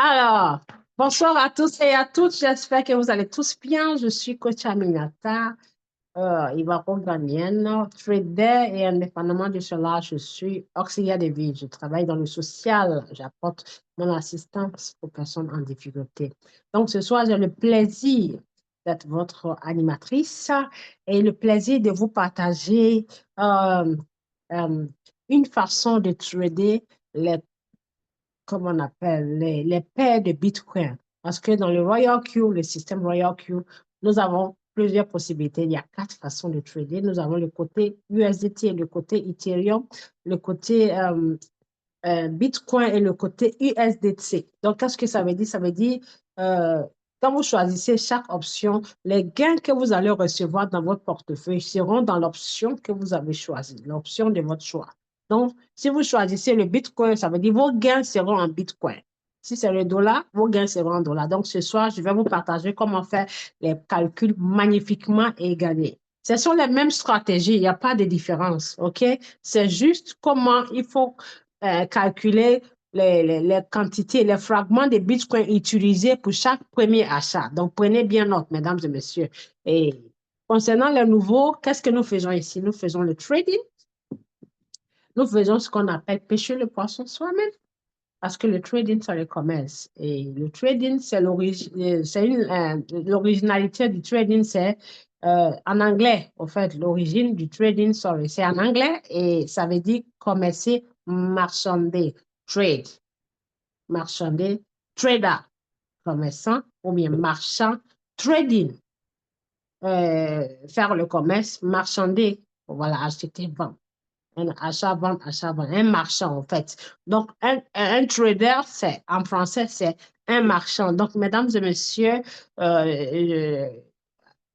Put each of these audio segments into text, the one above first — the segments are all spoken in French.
Alors, bonsoir à tous et à toutes. J'espère que vous allez tous bien. Je suis coach Aminata, ivoiro-ghanienne, trader et indépendamment de cela, je suis auxiliaire de vie. Je travaille dans le social. J'apporte mon assistance aux personnes en difficulté. Donc, ce soir, j'ai le plaisir d'être votre animatrice et le plaisir de vous partager euh, euh, une façon de trader les comme on appelle, les paires de Bitcoin. Parce que dans le Royal Q, le système Royal Q, nous avons plusieurs possibilités. Il y a quatre façons de trader. Nous avons le côté USDT, le côté Ethereum, le côté Bitcoin et le côté USDT. Donc, qu'est-ce que ça veut dire? Ça veut dire, euh, quand vous choisissez chaque option, les gains que vous allez recevoir dans votre portefeuille seront dans l'option que vous avez choisie, l'option de votre choix. Donc, si vous choisissez le Bitcoin, ça veut dire vos gains seront en Bitcoin. Si c'est le dollar, vos gains seront en dollars. Donc, ce soir, je vais vous partager comment faire les calculs magnifiquement et gagner. Ce sont les mêmes stratégies, il n'y a pas de différence, OK? C'est juste comment il faut calculer les quantités, les fragments de Bitcoin utilisés pour chaque premier achat. Donc, prenez bien note, mesdames et messieurs. Et concernant les nouveaux, qu'est-ce que nous faisons ici? Nous faisons le trading. Nous faisons ce qu'on appelle pêcher le poisson soi-même. Parce que le trading, c'est le commerce. Et le trading, c'est l'originalité du trading, c'est en anglais, en fait, l'origine du trading, sorry, c'est en anglais et ça veut dire commercer, marchander, trade, marchander, trader, commerçant ou bien marchand, trading, faire le commerce, marchander, voilà, acheter, vendre. Un achat, vente, un marchand en fait. Donc, un trader, c'est en français, c'est un marchand. Donc, mesdames et messieurs,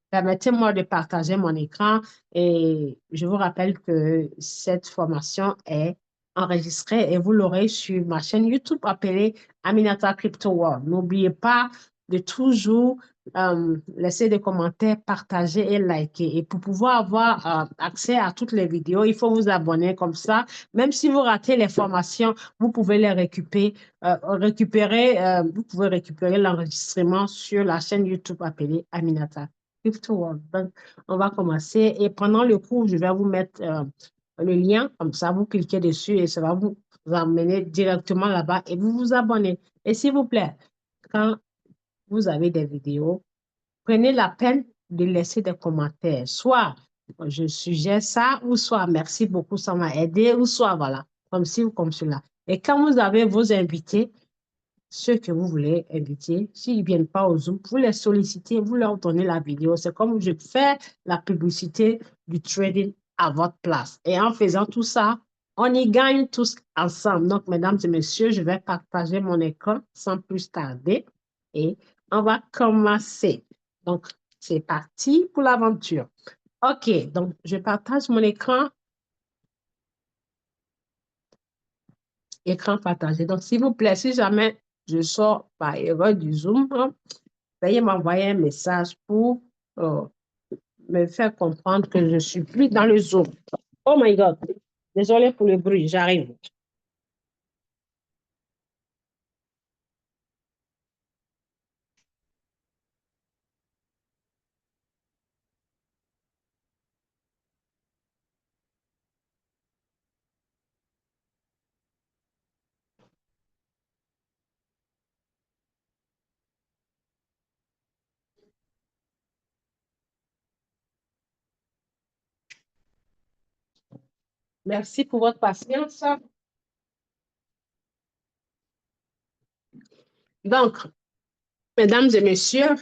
permettez-moi de partager mon écran et je vous rappelle que cette formation est enregistrée et vous l'aurez sur ma chaîne YouTube appelée Aminata Crypto World. N'oubliez pas de toujours laisser des commentaires, partager et liker. Et pour pouvoir avoir accès à toutes les vidéos, il faut vous abonner comme ça. Même si vous ratez les formations, vous pouvez les vous pouvez récupérer l'enregistrement sur la chaîne YouTube appelée Aminata. Donc, on va commencer et pendant le cours, je vais vous mettre le lien, comme ça, vous cliquez dessus et ça va vous amener directement là-bas et vous vous abonnez. Et s'il vous plaît, quand vous avez des vidéos, prenez la peine de laisser des commentaires. Soit je suggère ça, ou soit merci beaucoup, ça m'a aidé, ou soit voilà, comme ci ou comme cela. Et quand vous avez vos invités, ceux que vous voulez inviter, s'ils ne viennent pas au Zoom, vous les sollicitez, vous leur donnez la vidéo. C'est comme je fais la publicité du trading à votre place. Et en faisant tout ça, on y gagne tous ensemble. Donc, mesdames et messieurs, je vais partager mon écran sans plus tarder et on va commencer. Donc, c'est parti pour l'aventure. OK, donc je partage mon écran, écran partagé. Donc, s'il vous plaît, si jamais je sors par erreur du Zoom, hein, veuillez m'envoyer un message pour euh, me faire comprendre que je ne suis plus dans le Zoom. Oh my God. Désolé pour le bruit, j'arrive. Merci pour votre patience. Donc, mesdames et messieurs,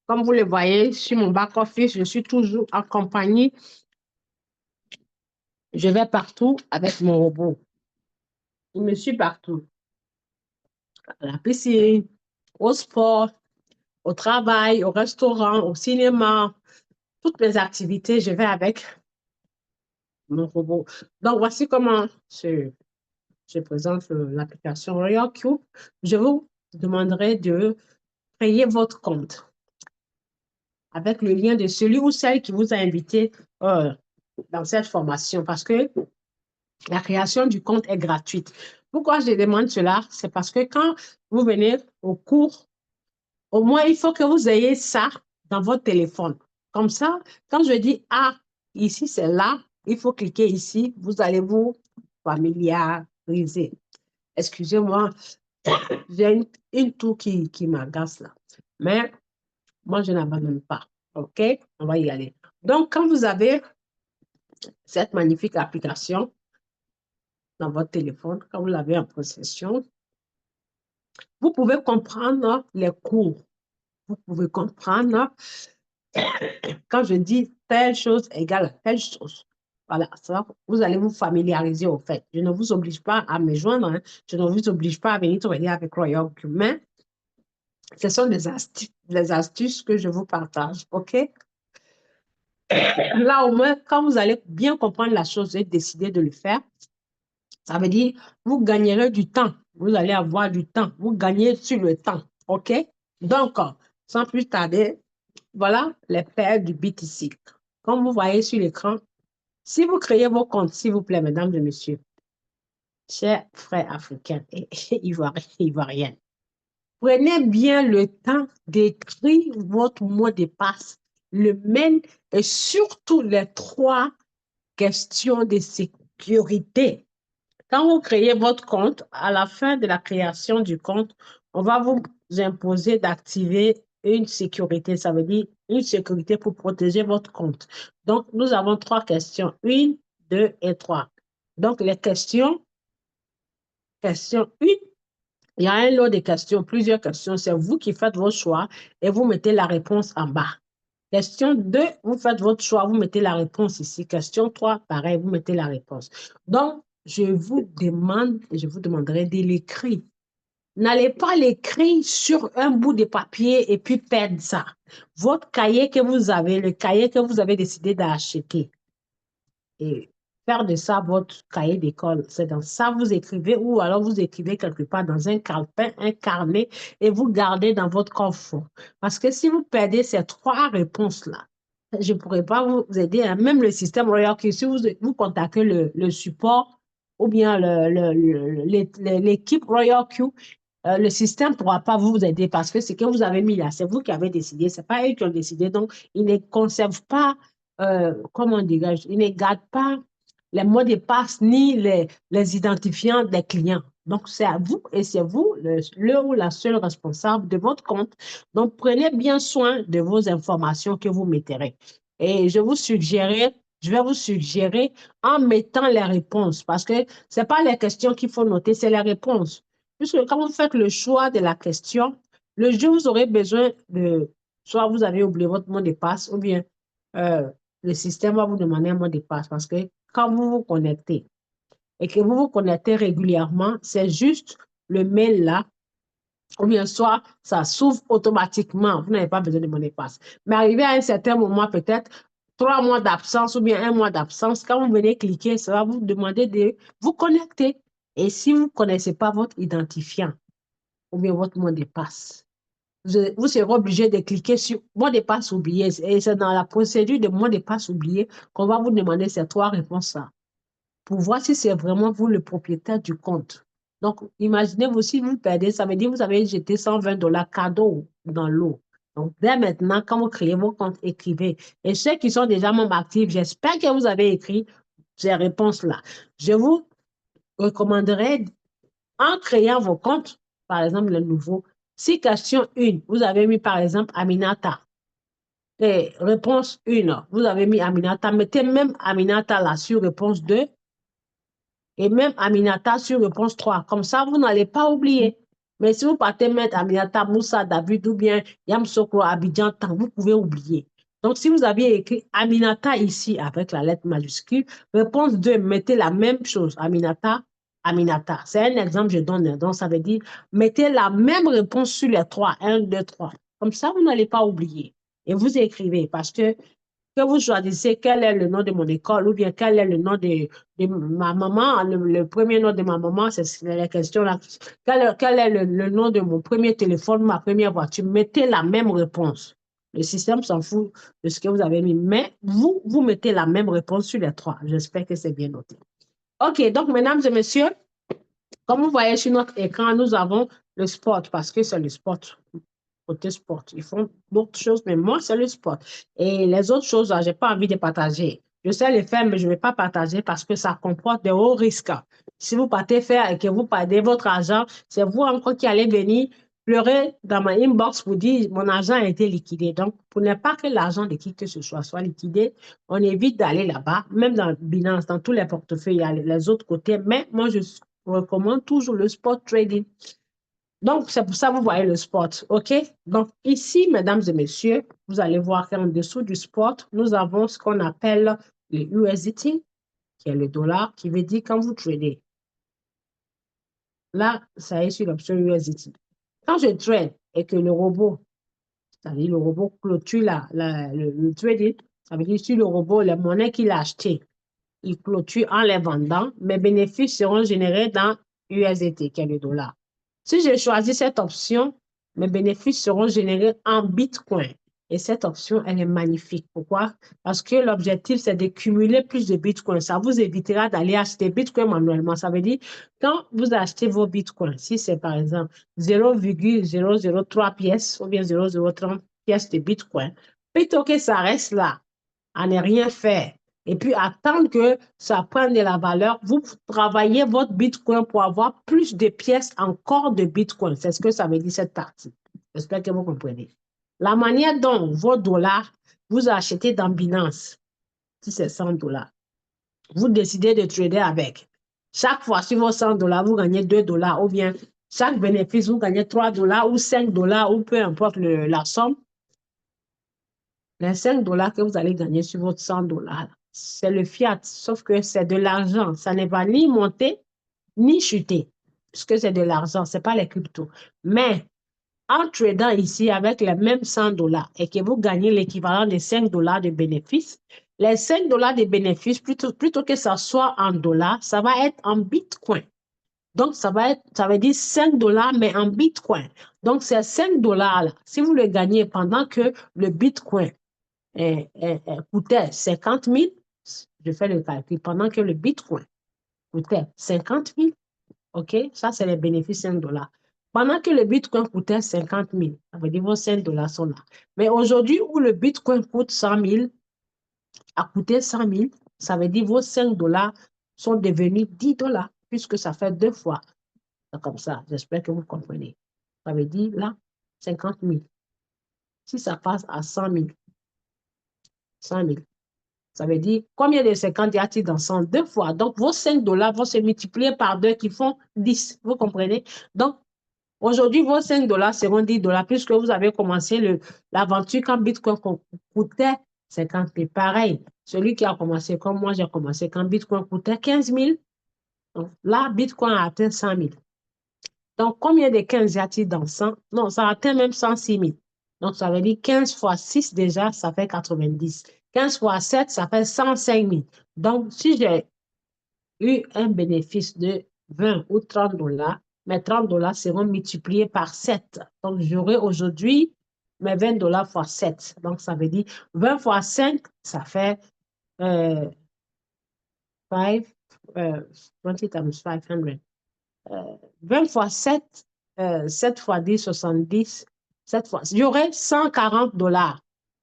comme vous le voyez sur mon back-office, je suis toujours en compagnie. Je vais partout avec mon robot. Il me suit partout. À la piscine, au sport, au travail, au restaurant, au cinéma, toutes mes activités, je vais avec mon robot. Donc, voici comment je présente l'application Royal Cube. Je vous demanderai de créer votre compte avec le lien de celui ou celle qui vous a invité euh, dans cette formation parce que La création du compte est gratuite. Pourquoi je demande cela? C'est parce que quand vous venez au cours, au moins, il faut que vous ayez ça dans votre téléphone. Comme ça, quand je dis, ah, ici, c'est là, il faut cliquer ici, vous allez vous familiariser. Excusez-moi, j'ai une toux qui m'agace là. Mais moi, je n'abandonne pas. OK? On va y aller. Donc, quand vous avez cette magnifique application dans votre téléphone, quand vous l'avez en possession, vous pouvez comprendre les cours. Vous pouvez comprendre quand je dis telle chose égale telle chose. Voilà, ça, vous allez vous familiariser au fait. Je ne vous oblige pas à me joindre, hein. Je ne vous oblige pas à venir travailler avec Royal mais ce sont des astuces que je vous partage, OK? Là, au moins, quand vous allez bien comprendre la chose et décider de le faire, ça veut dire vous gagnerez du temps. Vous allez avoir du temps. Vous gagnez sur le temps, OK? Donc, sans plus tarder, voilà les paires du BTC. Comme vous voyez sur l'écran, si vous créez vos comptes, s'il vous plaît, mesdames et messieurs, chers frères africains et ivoiriens, prenez bien le temps d'écrire votre mot de passe, le mail et surtout les trois questions de sécurité. Quand vous créez votre compte, à la fin de la création du compte, on va vous imposer d'activer une sécurité. Ça veut dire une sécurité pour protéger votre compte. Donc, nous avons trois questions. Une, deux et trois. Donc, les questions, question une, il y a un lot de questions, plusieurs questions. C'est vous qui faites vos choix et vous mettez la réponse en bas. Question 2, vous faites votre choix, vous mettez la réponse ici. Question 3, pareil, vous mettez la réponse. Donc, je vous demande, et je vous demanderai de l'écrire. N'allez pas l'écrire sur un bout de papier et puis perdre ça. Votre cahier que vous avez, le cahier que vous avez décidé d'acheter, et faire de ça votre cahier d'école. C'est dans ça vous écrivez ou alors vous écrivez quelque part dans un calepin, un carnet et vous gardez dans votre coffre. Parce que si vous perdez ces trois réponses-là, je ne pourrais pas vous aider. Hein. Même le système Royal Q, si vous contactez le support ou bien l'équipe Royal Q, le système ne pourra pas vous aider parce que ce que vous avez mis là, c'est vous qui avez décidé, ce n'est pas eux qui ont décidé. Donc, ils ne conservent pas, comment dirais-je, ils ne gardent pas les mots de passe ni les identifiants des clients. Donc, c'est à vous et c'est vous le ou la seule responsable de votre compte. Donc, prenez bien soin de vos informations que vous mettrez. Et je vais vous suggérer en mettant les réponses parce que ce n'est pas les questions qu'il faut noter, c'est les réponses. Puisque quand vous faites le choix de la question, le jour où vous aurez besoin de, soit vous avez oublié votre mot de passe, ou bien euh, le système va vous demander un mot de passe. Parce que quand vous vous connectez et que vous vous connectez régulièrement, c'est juste le mail là, ou bien soit ça s'ouvre automatiquement. Vous n'avez pas besoin de mot de passe. Mais arrivé à un certain moment, peut-être 3 mois d'absence ou bien un mois d'absence, quand vous venez cliquer, ça va vous demander de vous connecter. Et si vous ne connaissez pas votre identifiant ou bien votre mot de passe, vous serez obligé de cliquer sur mot de passe oublié. Et c'est dans la procédure de mot de passe oublié qu'on va vous demander ces trois réponses-là pour voir si c'est vraiment vous le propriétaire du compte. Donc, imaginez-vous, si vous perdez, ça veut dire que vous avez jeté $120 cadeau dans l'eau. Donc, dès maintenant, quand vous créez vos comptes, écrivez. Et ceux qui sont déjà membres actifs, j'espère que vous avez écrit ces réponses-là. Je vous recommanderais, en créant vos comptes, par exemple, le nouveau, si question 1, vous avez mis par exemple Aminata. Et réponse 1, vous avez mis Aminata. Mettez même Aminata là sur réponse 2 et même Aminata sur réponse 3. Comme ça, vous n'allez pas oublier. Mais si vous partez mettre Aminata, Moussa, David ou bien Yamsokro, Abidjan, vous pouvez oublier. Donc, si vous aviez écrit Aminata ici avec la lettre majuscule, réponse 2, mettez la même chose. Aminata, Aminata. C'est un exemple que je donne. Donc, ça veut dire, mettez la même réponse sur les trois. 1, 2, 3. Comme ça, vous n'allez pas oublier. Et vous écrivez parce que vous choisissez quel est le nom de mon école ou bien quel est le nom de ma maman. Le premier nom de ma maman, c'est la question là. Quel est le nom de mon premier téléphone, ma première voiture? Mettez la même réponse. Le système s'en fout de ce que vous avez mis. Mais vous mettez la même réponse sur les trois. J'espère que c'est bien noté. OK, donc, mesdames et messieurs, comme vous voyez sur notre écran, nous avons le sport parce que c'est le sport, côté sport. Ils font d'autres choses, mais moi, c'est le sport. Et les autres choses, je n'ai pas envie de partager. Je sais les faire, mais je ne vais pas partager parce que ça comporte de hauts risques. Si vous partez faire et que vous perdez votre argent, c'est vous encore qui allez venir pleurer dans ma inbox pour dire mon argent a été liquidé. Donc, pour ne pas que l'argent de qui que ce soit liquidé, on évite d'aller là-bas, même dans Binance, dans tous les portefeuilles, il y a les autres côtés. Mais moi, je recommande toujours le spot trading. Donc, c'est pour ça que vous voyez le spot. OK? Donc, ici, mesdames et messieurs, vous allez voir qu'en dessous du spot, nous avons ce qu'on appelle le USDT, qui est le dollar, qui veut dire quand vous tradez. Là, ça est sur l'option USDT. Quand je trade et que le robot, c'est-à-dire le robot clôture le trading, ça veut dire sur le robot, les monnaies qu'il a achetées, il clôture en les vendant, mes bénéfices seront générés dans USDT, qui est le dollar. Si je choisis cette option, mes bénéfices seront générés en Bitcoin. Et cette option, elle est magnifique. Pourquoi? Parce que l'objectif, c'est de cumuler plus de Bitcoin. Ça vous évitera d'aller acheter Bitcoin manuellement. Ça veut dire, quand vous achetez vos Bitcoins, si c'est par exemple 0,003 pièces ou bien 0,030 pièces de Bitcoin, plutôt que ça reste là, à ne rien faire, et puis attendre que ça prenne de la valeur, vous travaillez votre Bitcoin pour avoir plus de pièces encore de Bitcoin. C'est ce que ça veut dire cette partie. J'espère que vous comprenez. La manière dont vos dollars, vous achetez dans Binance, si c'est 100 dollars, vous décidez de trader avec. Chaque fois sur vos 100 dollars, vous gagnez 2 dollars ou bien chaque bénéfice, vous gagnez 3 dollars ou 5 dollars ou peu importe la somme. Les 5 dollars que vous allez gagner sur votre 100 dollars, c'est le fiat, sauf que c'est de l'argent. Ça ne va ni monter ni chuter, puisque c'est de l'argent, ce n'est pas les cryptos. Mais en tradant ici avec les mêmes 100 dollars et que vous gagnez l'équivalent de 5 dollars de bénéfices, les 5 dollars de bénéfices, plutôt que ça soit en dollars, ça va être en bitcoin. Donc, ça veut dire 5 dollars, mais en bitcoin. Donc, ces 5 dollars-là, si vous le gagnez pendant que le bitcoin coûtait 50 000, je fais le calcul, pendant que le Bitcoin coûtait 50 000, OK, ça c'est les bénéfices 5 dollars. Pendant que le Bitcoin coûtait 50 000, ça veut dire vos 5 dollars sont là. Mais aujourd'hui où le Bitcoin coûte 100 000, a coûté 100 000, ça veut dire vos 5 dollars sont devenus 10 dollars, puisque ça fait 2 fois. C'est comme ça, j'espère que vous comprenez. Ça veut dire là, 50 000. Si ça passe à 100 000, 100 000, ça veut dire combien de 50 y a-t-il dans 100? 2 fois. Donc, vos 5 dollars vont se multiplier par 2 qui font 10. Vous comprenez? Donc, aujourd'hui, vos 5 dollars seront 10 dollars puisque vous avez commencé l'aventure quand Bitcoin coûtait 50 000. Pareil, celui qui a commencé comme moi, j'ai commencé quand Bitcoin coûtait 15 000. Donc, là, Bitcoin a atteint 100 000. Donc, combien de 15 y a-t-il dans 100? Non, ça atteint même 106 000. Donc, ça veut dire 15 fois 6 déjà, ça fait 90. 15 fois 7, ça fait 105 000. Donc, si j'ai eu un bénéfice de 20 ou 30 dollars, mes 30 dollars seront multipliés par 7. Donc, j'aurai aujourd'hui mes 20 dollars fois 7. Donc, ça veut dire 20 fois 5, ça fait 5, 20 times 500. 20 fois 7, 7 fois 10, 70. 7 fois, j'aurais 140 dollars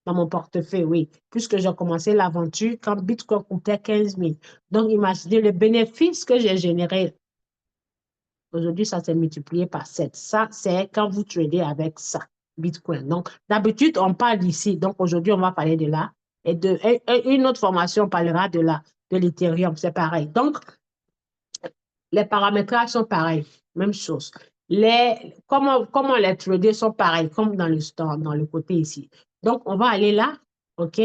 dans mon portefeuille, oui, puisque j'ai commencé l'aventure quand Bitcoin coûtait 15 000. Donc, imaginez le bénéfice que j'ai généré. Aujourd'hui, ça s'est multiplié par 7. Ça, c'est quand vous tradez avec ça, Bitcoin. Donc, d'habitude, on parle ici. Donc, aujourd'hui, on va parler de là. Et une autre formation, on parlera de là, de l'Ethereum. C'est pareil. Donc, les paramétrages sont pareils, même chose. Comment les trader sont pareils, comme dans le côté ici. Donc, on va aller là, OK?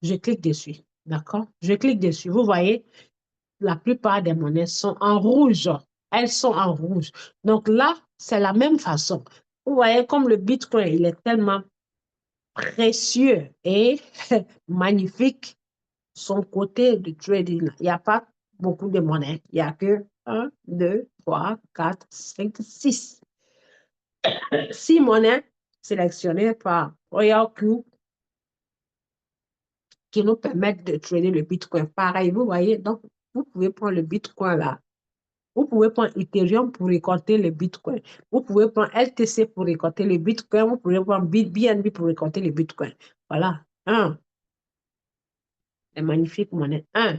Je clique dessus, d'accord? Je clique dessus. Vous voyez, la plupart des monnaies sont en rouge. Elles sont en rouge. Donc là, c'est la même façon. Vous voyez, comme le Bitcoin, il est tellement précieux et magnifique, son côté de trading, il n'y a pas beaucoup de monnaies. Il n'y a que 1, 2, 3, 4, 5, 6. 6 monnaies sélectionnées par Royal Q qui nous permettent de trader le Bitcoin. Pareil, vous voyez, donc vous pouvez prendre le Bitcoin là. Vous pouvez prendre Ethereum pour récolter le Bitcoin. Vous pouvez prendre LTC pour récolter le Bitcoin. Vous pouvez prendre BNB pour récolter le Bitcoin. Voilà. Un, les magnifiques monnaies. Un,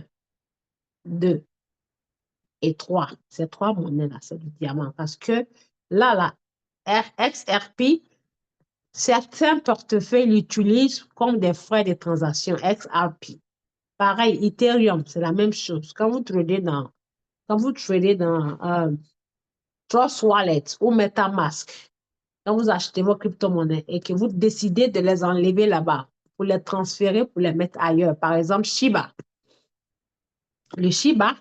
deux et trois. Ces trois monnaies-là, c'est du diamant. Parce que là, XRP, certains portefeuilles l'utilisent comme des frais de transaction. XRP. Pareil, Ethereum, c'est la même chose. Quand vous tradez dans Trust Wallet ou MetaMask, quand vous achetez vos crypto-monnaies et que vous décidez de les enlever là-bas pour les transférer, pour les mettre ailleurs, par exemple Shiba. Le Shiba,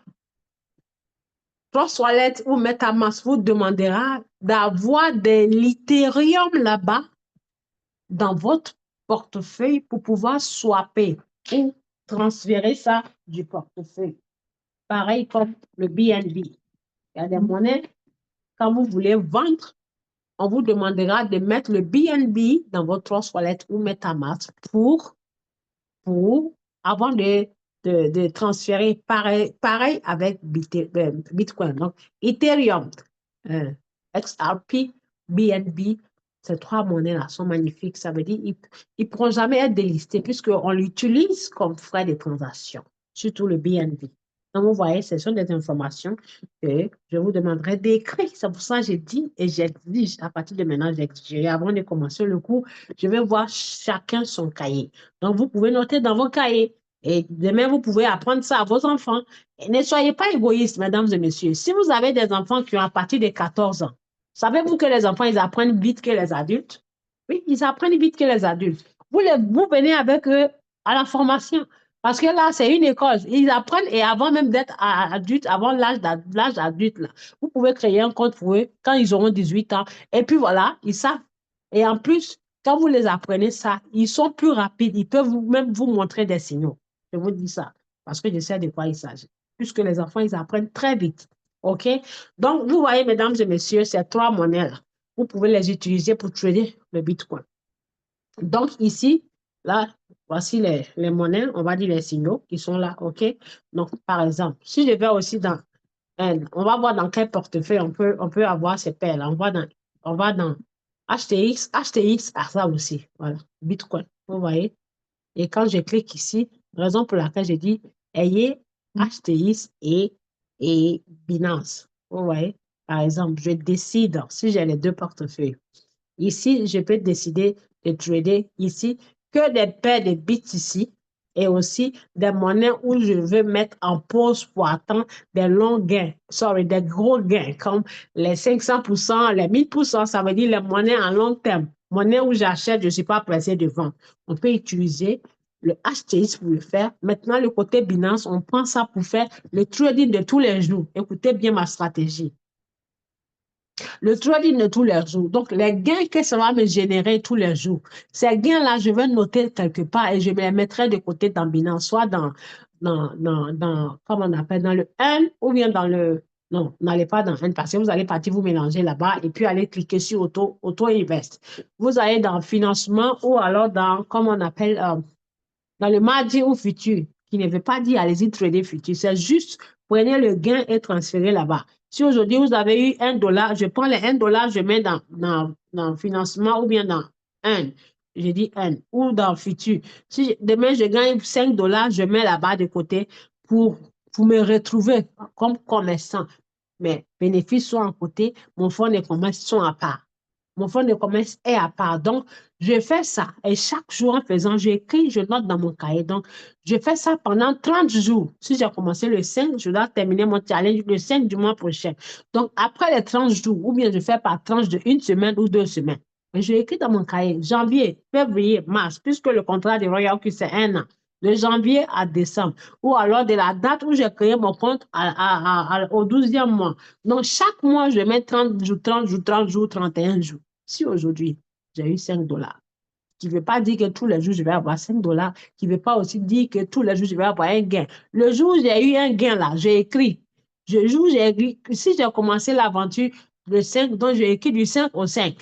Trust Wallet ou MetaMask vous demandera d'avoir de l'Ethereum là-bas dans votre portefeuille pour pouvoir swapper ou transférer ça du portefeuille. Pareil comme le BNB. Il y a des monnaies, quand vous voulez vendre, on vous demandera de mettre le BNB dans votre Trust Wallet ou MetaMask pour avant de transférer pareil avec Bitcoin. Donc, Ethereum, XRP, BNB, ces trois monnaies-là sont magnifiques. Ça veut dire qu'ils ne pourront jamais être délistés puisqu'on l'utilise comme frais de transaction, surtout le BNB. Donc, vous voyez, ce sont des informations que je vous demanderai d'écrire. C'est pour ça que j'ai dit et j'exige, à partir de maintenant, j'exige. Avant de commencer le cours, je vais voir chacun son cahier. Donc, vous pouvez noter dans vos cahiers. Et demain, vous pouvez apprendre ça à vos enfants. Et ne soyez pas égoïstes, mesdames et messieurs. Si vous avez des enfants qui ont à partir de 14 ans, savez-vous que les enfants, ils apprennent vite que les adultes? Oui, ils apprennent vite que les adultes. Vous venez avec eux à la formation. Parce que là, c'est une école. Ils apprennent et avant même d'être adultes, avant l'âge adulte, là, vous pouvez créer un compte pour eux quand ils auront 18 ans. Et puis voilà, ils savent. Et en plus, quand vous les apprenez ça, ils sont plus rapides. Ils peuvent même vous montrer des signaux. Je vous dis ça parce que je sais de quoi il s'agit. Puisque les enfants, ils apprennent très vite. OK? Donc, vous voyez, mesdames et messieurs, ces trois monnaies-là, vous pouvez les utiliser pour trader le Bitcoin. Donc, ici, là, voici les monnaies, on va dire les signaux qui sont là. OK? Donc, par exemple, si je vais aussi dans on va voir dans quel portefeuille on peut avoir ces paires-là. On va dans HTX a ça aussi. Voilà, Bitcoin. Vous voyez? Et quand je clique ici, raison pour laquelle j'ai dit ayez HTX et Binance. Vous voyez? Par exemple, je décide si j'ai les deux portefeuilles. Ici, je peux décider de trader ici que des paires de bits ici et aussi des monnaies où je veux mettre en pause pour attendre des longs gains, des gros gains comme les 500%, les 1000%, ça veut dire les monnaies en long terme. Monnaie où j'achète, je ne suis pas pressé de vendre. On peut utiliser le HTX pour le faire. Maintenant, le côté Binance, on prend ça pour faire le trading de tous les jours. Écoutez bien ma stratégie. Le trading de tous les jours. Donc, les gains que ça va me générer tous les jours, ces gains-là, je vais noter quelque part et je me les mettrai de côté dans Binance, soit comment on appelle, dans le N ou bien dans le, non, n'allez pas dans N parce que vous allez partir vous mélanger là-bas et puis aller cliquer sur Auto-Invest. Vous allez dans financement ou alors dans, comment on appelle, dans le mardi ou futur, qui ne veut pas dire allez-y trader futur, c'est juste prenez le gain et transférez là-bas. Si aujourd'hui vous avez eu $1, je prends les $1, je mets dans financement ou bien dans un, je dis un, ou dans futur. Si demain je gagne $5, je mets là-bas de côté pour me retrouver comme commerçant. Mes bénéfices sont à côté, mon fonds de commerce sont à part. Mon fonds de commerce est à part. Donc, je fais ça. Et chaque jour en faisant, j'écris, je note dans mon cahier. Donc, je fais ça pendant 30 jours. Si j'ai commencé le 5, je dois terminer mon challenge le 5 du mois prochain. Donc, après les 30 jours, ou bien je fais par tranche de une semaine ou 2 semaines. Et je écris dans mon cahier janvier, février, mars, puisque le contrat de Royal Oak, c'est 1 an. De janvier à décembre. Ou alors de la date où j'ai créé mon compte au 12e mois. Donc, chaque mois, je mets 30 jours, 30 jours, 30 jours, 31 jours. Si aujourd'hui, j'ai eu $5, qui ne veut pas dire que tous les jours, je vais avoir $5, qui ne veut pas aussi dire que tous les jours, je vais avoir un gain. Le jour où j'ai eu un gain, là, j'ai écrit. Le jour où j'ai écrit, si j'ai commencé l'aventure le 5, donc j'ai écrit du 5 au 5.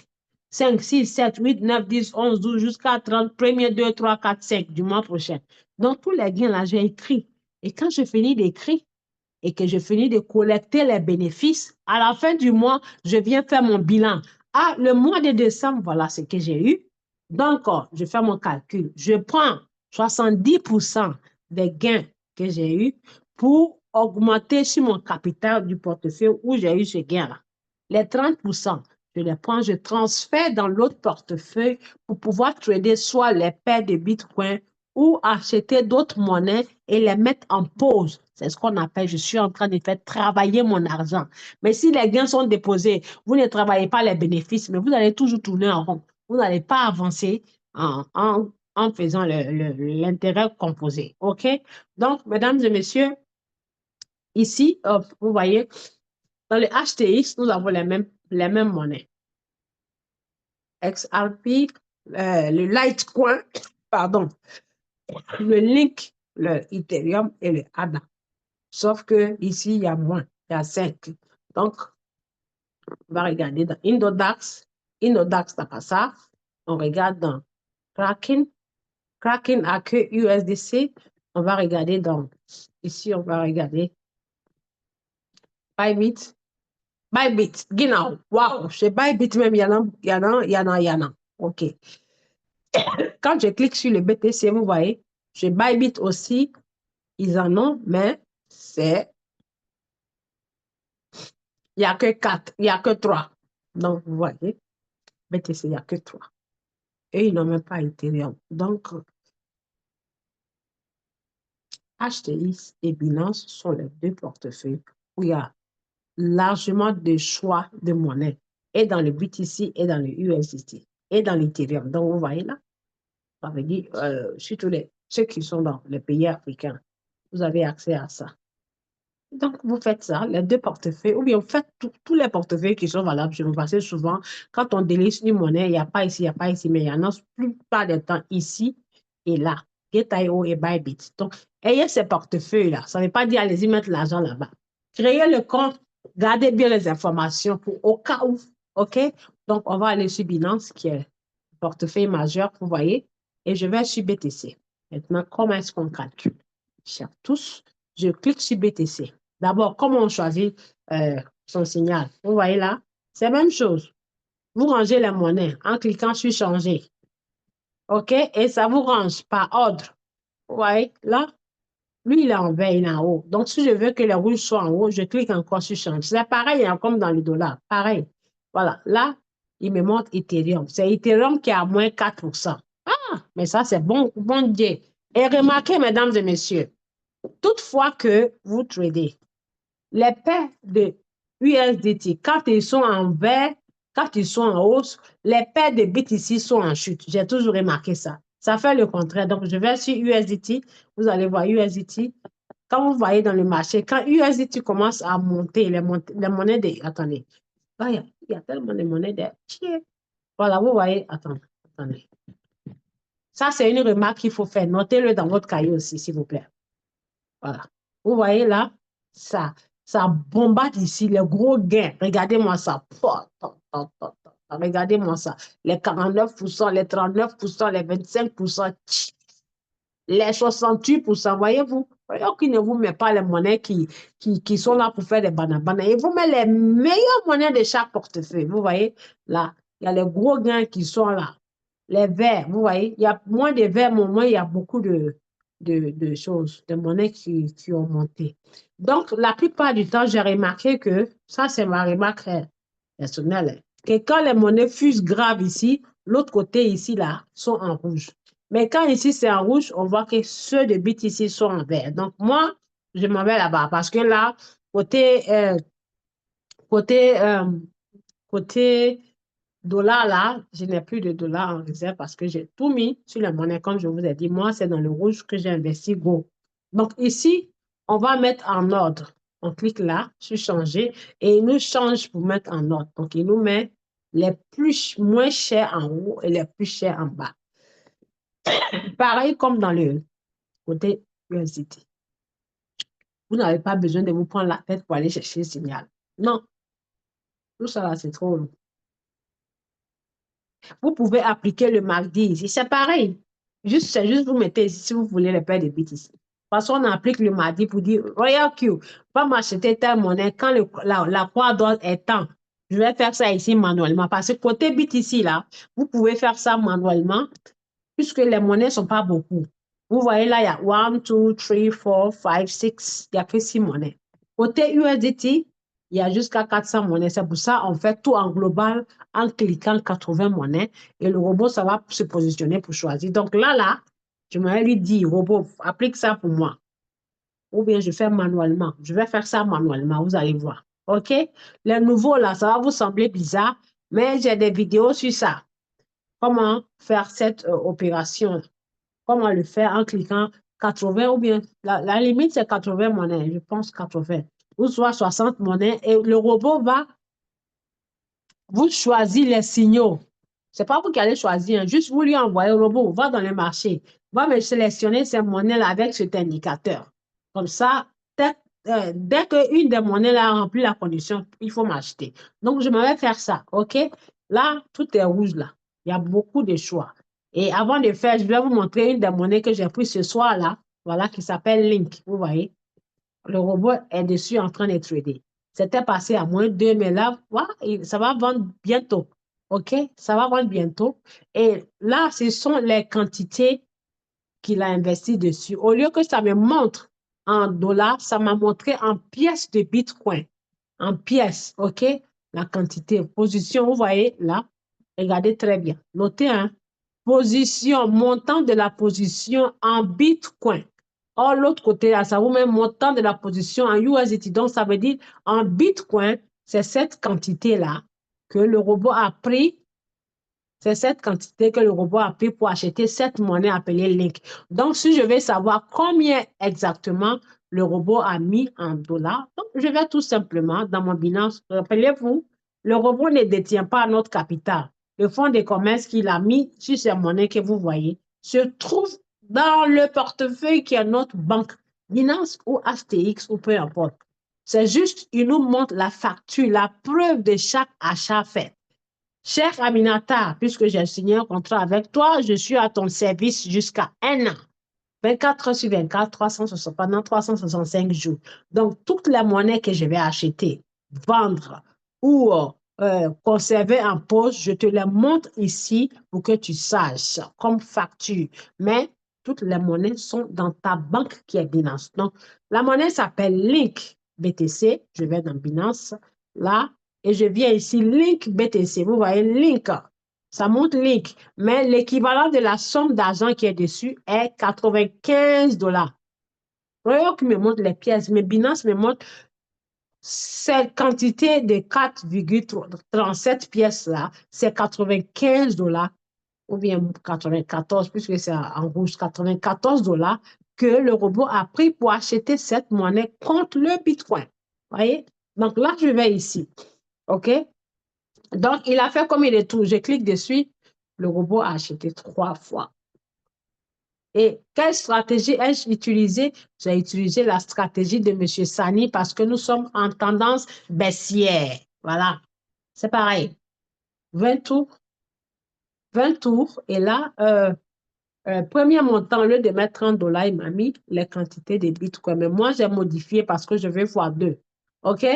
5, 6, 7, 8, 9, 10, 11, 12, jusqu'à 30, premier, 2, 3, 4, 5 du mois prochain. Donc, tous les gains, là, j'ai écrit. Et quand je finis d'écrire, et que je finis de collecter les bénéfices, à la fin du mois, je viens faire mon bilan. Ah, le mois de décembre, voilà ce que j'ai eu. Donc, je fais mon calcul. Je prends 70% des gains que j'ai eus pour augmenter sur mon capital du portefeuille où j'ai eu ce gain-là. Les 30%, je les prends, je transfère dans l'autre portefeuille pour pouvoir trader soit les paires de Bitcoin ou acheter d'autres monnaies et les mettre en pause. C'est ce qu'on appelle, je suis en train de faire travailler mon argent. Mais si les gains sont déposés, vous ne travaillez pas les bénéfices, mais vous allez toujours tourner en rond. Vous n'allez pas avancer en faisant l'intérêt composé. OK? Donc, mesdames et messieurs, ici, vous voyez, dans le HTX, nous avons les mêmes monnaies. XRP, le Litecoin, pardon, le Link, le Ethereum et le ADA. Sauf que ici, il y a moins, il y a 5. Donc, on va regarder dans Indodax. Indodax n'a pas ça. On regarde dans Kraken. Kraken a que USDC. On va regarder dans, ici, on va regarder Bybit. Bybit, genau. Wow, chez Bybit même, il y en a, il y en a, il y en a, il y en a. OK. Quand je clique sur le BTC, vous voyez, chez Bybit aussi, ils en ont, mais c'est, il n'y a que 4, il n'y a que 3. Donc, vous voyez, BTC, il n'y a que 3. Et ils n'ont même pas Ethereum. Donc, HTX et Binance sont les deux portefeuilles où il y a largement de choix de monnaie, et dans le BTC, et dans le USDT, et dans l'Ethereum. Donc, vous voyez là, ça veut dire, surtout ceux qui sont dans les pays africains, vous avez accès à ça. Donc, vous faites ça, les deux portefeuilles, ou bien vous faites tous les portefeuilles qui sont valables chez vous, parce que souvent, quand on délise une monnaie, il n'y a pas ici, il n'y a pas ici, mais il y en a plupart du temps ici et là, Gate.io et Bybit. Donc, ayez ces portefeuilles-là. Ça ne veut pas dire allez-y mettre l'argent là-bas. Créez le compte, gardez bien les informations pour au cas où, OK? Donc, on va aller sur Binance, qui est le portefeuille majeur, vous voyez, et je vais sur BTC. Maintenant, comment est-ce qu'on calcule? Chers tous, je clique sur BTC. D'abord, comment on choisit son signal? Vous voyez là, c'est la même chose. Vous rangez les monnaies en cliquant sur changer. OK? Et ça vous range par ordre. Vous voyez là, lui, il est en vert, il est en haut. Donc, si je veux que les rouges soient en haut, je clique encore sur changer. C'est pareil, hein, comme dans le dollar. Pareil. Voilà. Là, il me montre Ethereum. C'est Ethereum qui est à moins 4%. Ah, mais ça, c'est bon, bon Dieu. Et remarquez, mesdames et messieurs, toutefois que vous tradez, les paires de USDT, quand ils sont en vert, quand ils sont en hausse, les paires de BTC sont en chute. J'ai toujours remarqué ça. Ça fait le contraire. Donc, je vais sur USDT. Vous allez voir USDT. Quand vous voyez dans le marché, quand USDT commence à monter, les monnaies de... Attendez. Ah, il y a tellement de monnaies de... Voilà, vous voyez. Attendez. Ça, c'est une remarque qu'il faut faire. Notez-le dans votre cahier aussi, s'il vous plaît. Voilà. Vous voyez là, ça bombarde ici, les gros gains. Regardez-moi ça. Regardez-moi ça. Les 49%, les 39%, les 25%, les 68%. Voyez-vous? Voyez qui ne vous met pas les monnaies qui sont là pour faire des bananes. Il vous met les meilleures monnaies de chaque portefeuille. Vous voyez? Là, il y a les gros gains qui sont là. Les verts, vous voyez? Il y a moins de verts, mais au moins, il y a beaucoup de choses, de monnaies qui ont monté. Donc, la plupart du temps, j'ai remarqué que, ça c'est ma remarque personnelle, que quand les monnaies fusent graves ici, l'autre côté ici, là, sont en rouge. Mais quand ici c'est en rouge, on voit que ceux de BTC sont en vert. Donc, moi, je m'en vais là-bas parce que là, côté, côté, côté dollar là, je n'ai plus de dollars en réserve parce que j'ai tout mis sur la monnaie, comme je vous ai dit. Moi, c'est dans le rouge que j'ai investi Go. Donc ici, on va mettre en ordre. On clique là sur changer et il nous change pour mettre en ordre. Donc, il nous met les plus moins chers en haut et les plus chers en bas. Pareil comme dans le côté USDT. Vous n'avez pas besoin de vous prendre la tête pour aller chercher le signal. Non, tout ça là, c'est trop long. Vous pouvez appliquer le MACD ici. C'est pareil. C'est juste vous mettez ici si vous voulez les paires de bits ici. Parce qu'on applique le mardi pour dire, regarde Q, va m'acheter telle monnaie quand la croix d'or est temps. Je vais faire ça ici manuellement. Parce que côté bit ici, là, vous pouvez faire ça manuellement puisque les monnaies ne sont pas beaucoup. Vous voyez là, il y a 1, 2, 3, 4, 5, 6, il y a que 6 monnaies. Côté USDT, il y a jusqu'à 400 monnaies. C'est pour ça qu'on fait tout en global en cliquant 80 monnaies et le robot, ça va se positionner pour choisir. Donc là, je vais lui dire, robot, applique ça pour moi. Ou bien je fais manuellement. Je vais faire ça manuellement, vous allez voir. OK? Les nouveaux là, ça va vous sembler bizarre, mais j'ai des vidéos sur ça. Comment faire cette opération? Comment le faire en cliquant 80 ou bien la limite c'est 80 monnaies, je pense 80 ou soit 60 monnaies et le robot va vous choisir les signaux. C'est pas vous qui allez choisir, hein, juste vous lui envoyez le robot, va dans le marché, va me sélectionner ces monnaies-là avec cet indicateur. Comme ça, dès qu'une des monnaies-là a rempli la condition, il faut m'acheter. Donc, je vais faire ça, OK? Là, tout est rouge, là. Il y a beaucoup de choix. Et avant de faire, je vais vous montrer une des monnaies que j'ai prises ce soir-là, voilà, qui s'appelle Link, vous voyez? Le robot est dessus en train de trader. C'était passé à -2, mais là, ça va vendre bientôt. OK? Ça va vendre bientôt. Et là, ce sont les quantités qu'il a investi dessus. Au lieu que ça me montre en dollars, ça m'a montré en pièces de Bitcoin. En pièces, OK? La quantité. Position, vous voyez là. Regardez très bien. Notez, hein? Position, montant de la position en Bitcoin. Or, l'autre côté, là, ça vous met montant de la position en USDT. Donc, ça veut dire en Bitcoin, c'est cette quantité-là que le robot a pris. C'est cette quantité que le robot a pris pour acheter cette monnaie appelée Link. Donc, si je veux savoir combien exactement le robot a mis en dollars, donc je vais tout simplement dans mon Binance. Rappelez-vous, le robot ne détient pas notre capital. Le fonds de commerce qu'il a mis sur ces monnaies que vous voyez se trouve dans le portefeuille qui est notre banque, Binance ou HTX ou peu importe. C'est juste, il nous montre la facture, la preuve de chaque achat fait. Cher Aminata, puisque j'ai signé un contrat avec toi, je suis à ton service jusqu'à 1 an. 24 heures sur 24, 360, pendant 365 jours. Donc, toutes les monnaies que je vais acheter, vendre ou conserver en pause, je te les montre ici pour que tu saches comme facture. Mais toutes les monnaies sont dans ta banque qui est Binance. Donc, la monnaie s'appelle Link BTC. Je vais dans Binance, là, et je viens ici, Link BTC. Vous voyez, Link. Ça montre Link, mais l'équivalent de la somme d'argent qui est dessus est 95 $. Royal qui me montre les pièces, mais Binance me montre cette quantité de 4,37 pièces-là, c'est 95 $ ou bien 94, puisque c'est en rouge, 94 $ que le robot a pris pour acheter cette monnaie contre le Bitcoin. Voyez? Donc là, je vais ici. OK? Donc, il a fait comme il est tout. Je clique dessus. Le robot a acheté 3 fois. Et quelle stratégie ai-je utilisée? J'ai utilisé la stratégie de M. Sani parce que nous sommes en tendance baissière. Voilà. C'est pareil. 20 tours. 20 tours. Et là, premier montant, au lieu de mettre 30 $, il m'a mis les quantités de Bitcoin. Mais moi, j'ai modifié parce que je vais voir 2. OK?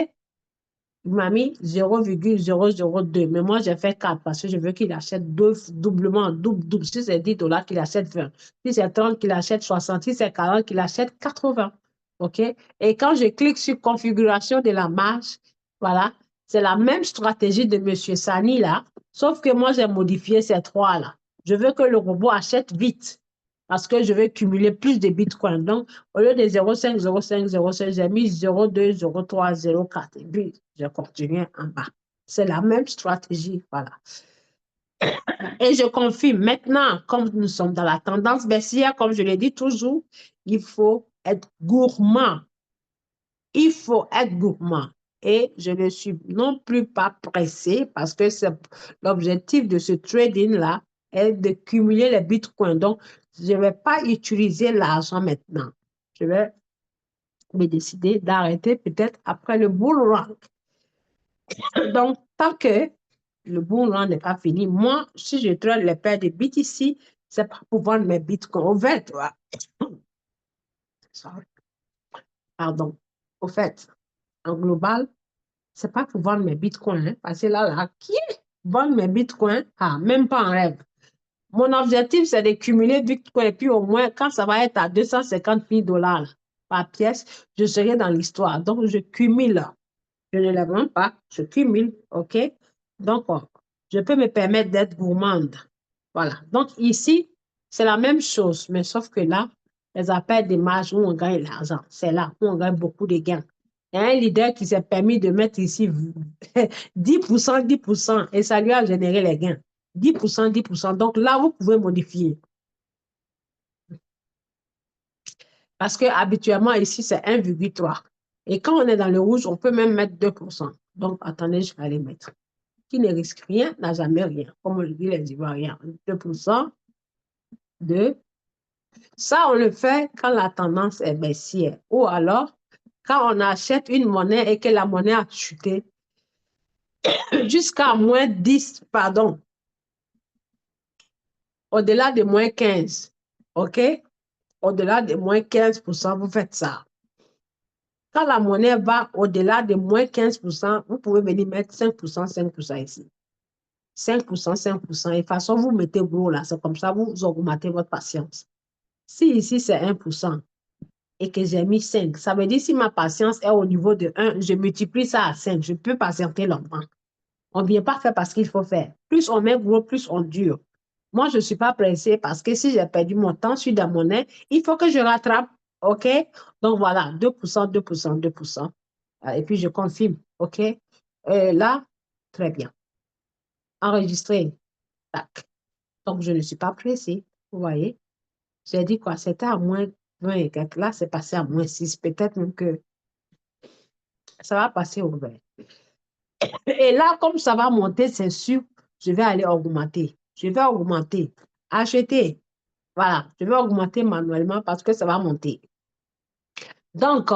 Il m'a mis 0,002. Mais moi, j'ai fait 4 parce que je veux qu'il achète doublement, double. Si c'est 10 $, qu'il achète 20. Si c'est 30, qu'il achète 60. Si c'est 40, qu'il achète 80. OK? Et quand je clique sur configuration de la marge, voilà, c'est la même stratégie de M. Sani là, sauf que moi, j'ai modifié ces 3 là. Je veux que le robot achète vite parce que je veux cumuler plus de Bitcoin. Donc, au lieu de 0,5, 0,5, 0,5, j'ai mis 0,2, 0,3, 0,4. Et puis, je continue en bas. C'est la même stratégie. Voilà. Et je confirme, maintenant, comme nous sommes dans la tendance baissière, comme je l'ai dit toujours, il faut être gourmand. Il faut être gourmand. Et je ne suis non plus pas pressé parce que l'objectif de ce trading-là est de cumuler les bitcoins. Donc, je ne vais pas utiliser l'argent maintenant. Je vais me décider d'arrêter peut-être après le bull run. Donc, tant que le bull run n'est pas fini, moi, si je trade les paires de BTC, c'est pas pour vendre mes bitcoins au vert. Pardon. Au fait, en global, c'est pas pour vendre mes bitcoins, hein, parce que là, qui vendre mes bitcoins? Ah, même pas en rêve. Mon objectif, c'est de cumuler bitcoin et puis au moins, quand ça va être à 250 000 $ par pièce, je serai dans l'histoire. Donc, je cumule. Je ne les vends pas, je cumule, OK? Donc, je peux me permettre d'être gourmande. Voilà. Donc, ici, c'est la même chose, mais sauf que là, les appels des marges où on gagne l'argent, c'est là où on gagne beaucoup de gains. Il y a un leader qui s'est permis de mettre ici 10%, 10%, et ça lui a généré les gains. 10%, 10%. Donc là, vous pouvez modifier. Parce que habituellement, ici, c'est 1,3. Et quand on est dans le rouge, on peut même mettre 2%. Donc, attendez, je vais aller mettre. Qui ne risque rien n'a jamais rien. Comme on le dit les Ivoiriens, 2% de. Ça, on le fait quand la tendance est baissière. Ou alors, quand on achète une monnaie et que la monnaie a chuté jusqu'à moins 10, pardon, au-delà de moins 15. OK? Au-delà de moins 15%, vous faites ça. Quand la monnaie va au-delà de moins 15%, vous pouvez venir mettre 5%, 5% ici. 5%, 5%. Et de toute façon, vous mettez gros là. C'est comme ça, vous augmentez votre patience. Si ici, c'est 1% et que j'ai mis 5, ça veut dire si ma patience est au niveau de 1, je multiplie ça à 5. Je peux patienter longtemps. On ne vient pas faire parce qu'il faut faire. Plus on met gros, plus on dure. Moi, je ne suis pas pressée parce que si j'ai perdu mon temps sur la monnaie, il faut que je rattrape. OK? Donc voilà, 2%, 2%, 2%. Et puis je confirme. OK? Là, très bien. Enregistré. Tac. Donc je ne suis pas pressée. Vous voyez? J'ai dit quoi? C'était à moins 20 et quelques. Là, c'est passé à moins 6. Peut-être même que ça va passer au 20. Et là, comme ça va monter, c'est sûr, je vais aller augmenter. Je vais augmenter. Acheter. Voilà, je vais augmenter manuellement parce que ça va monter. Donc,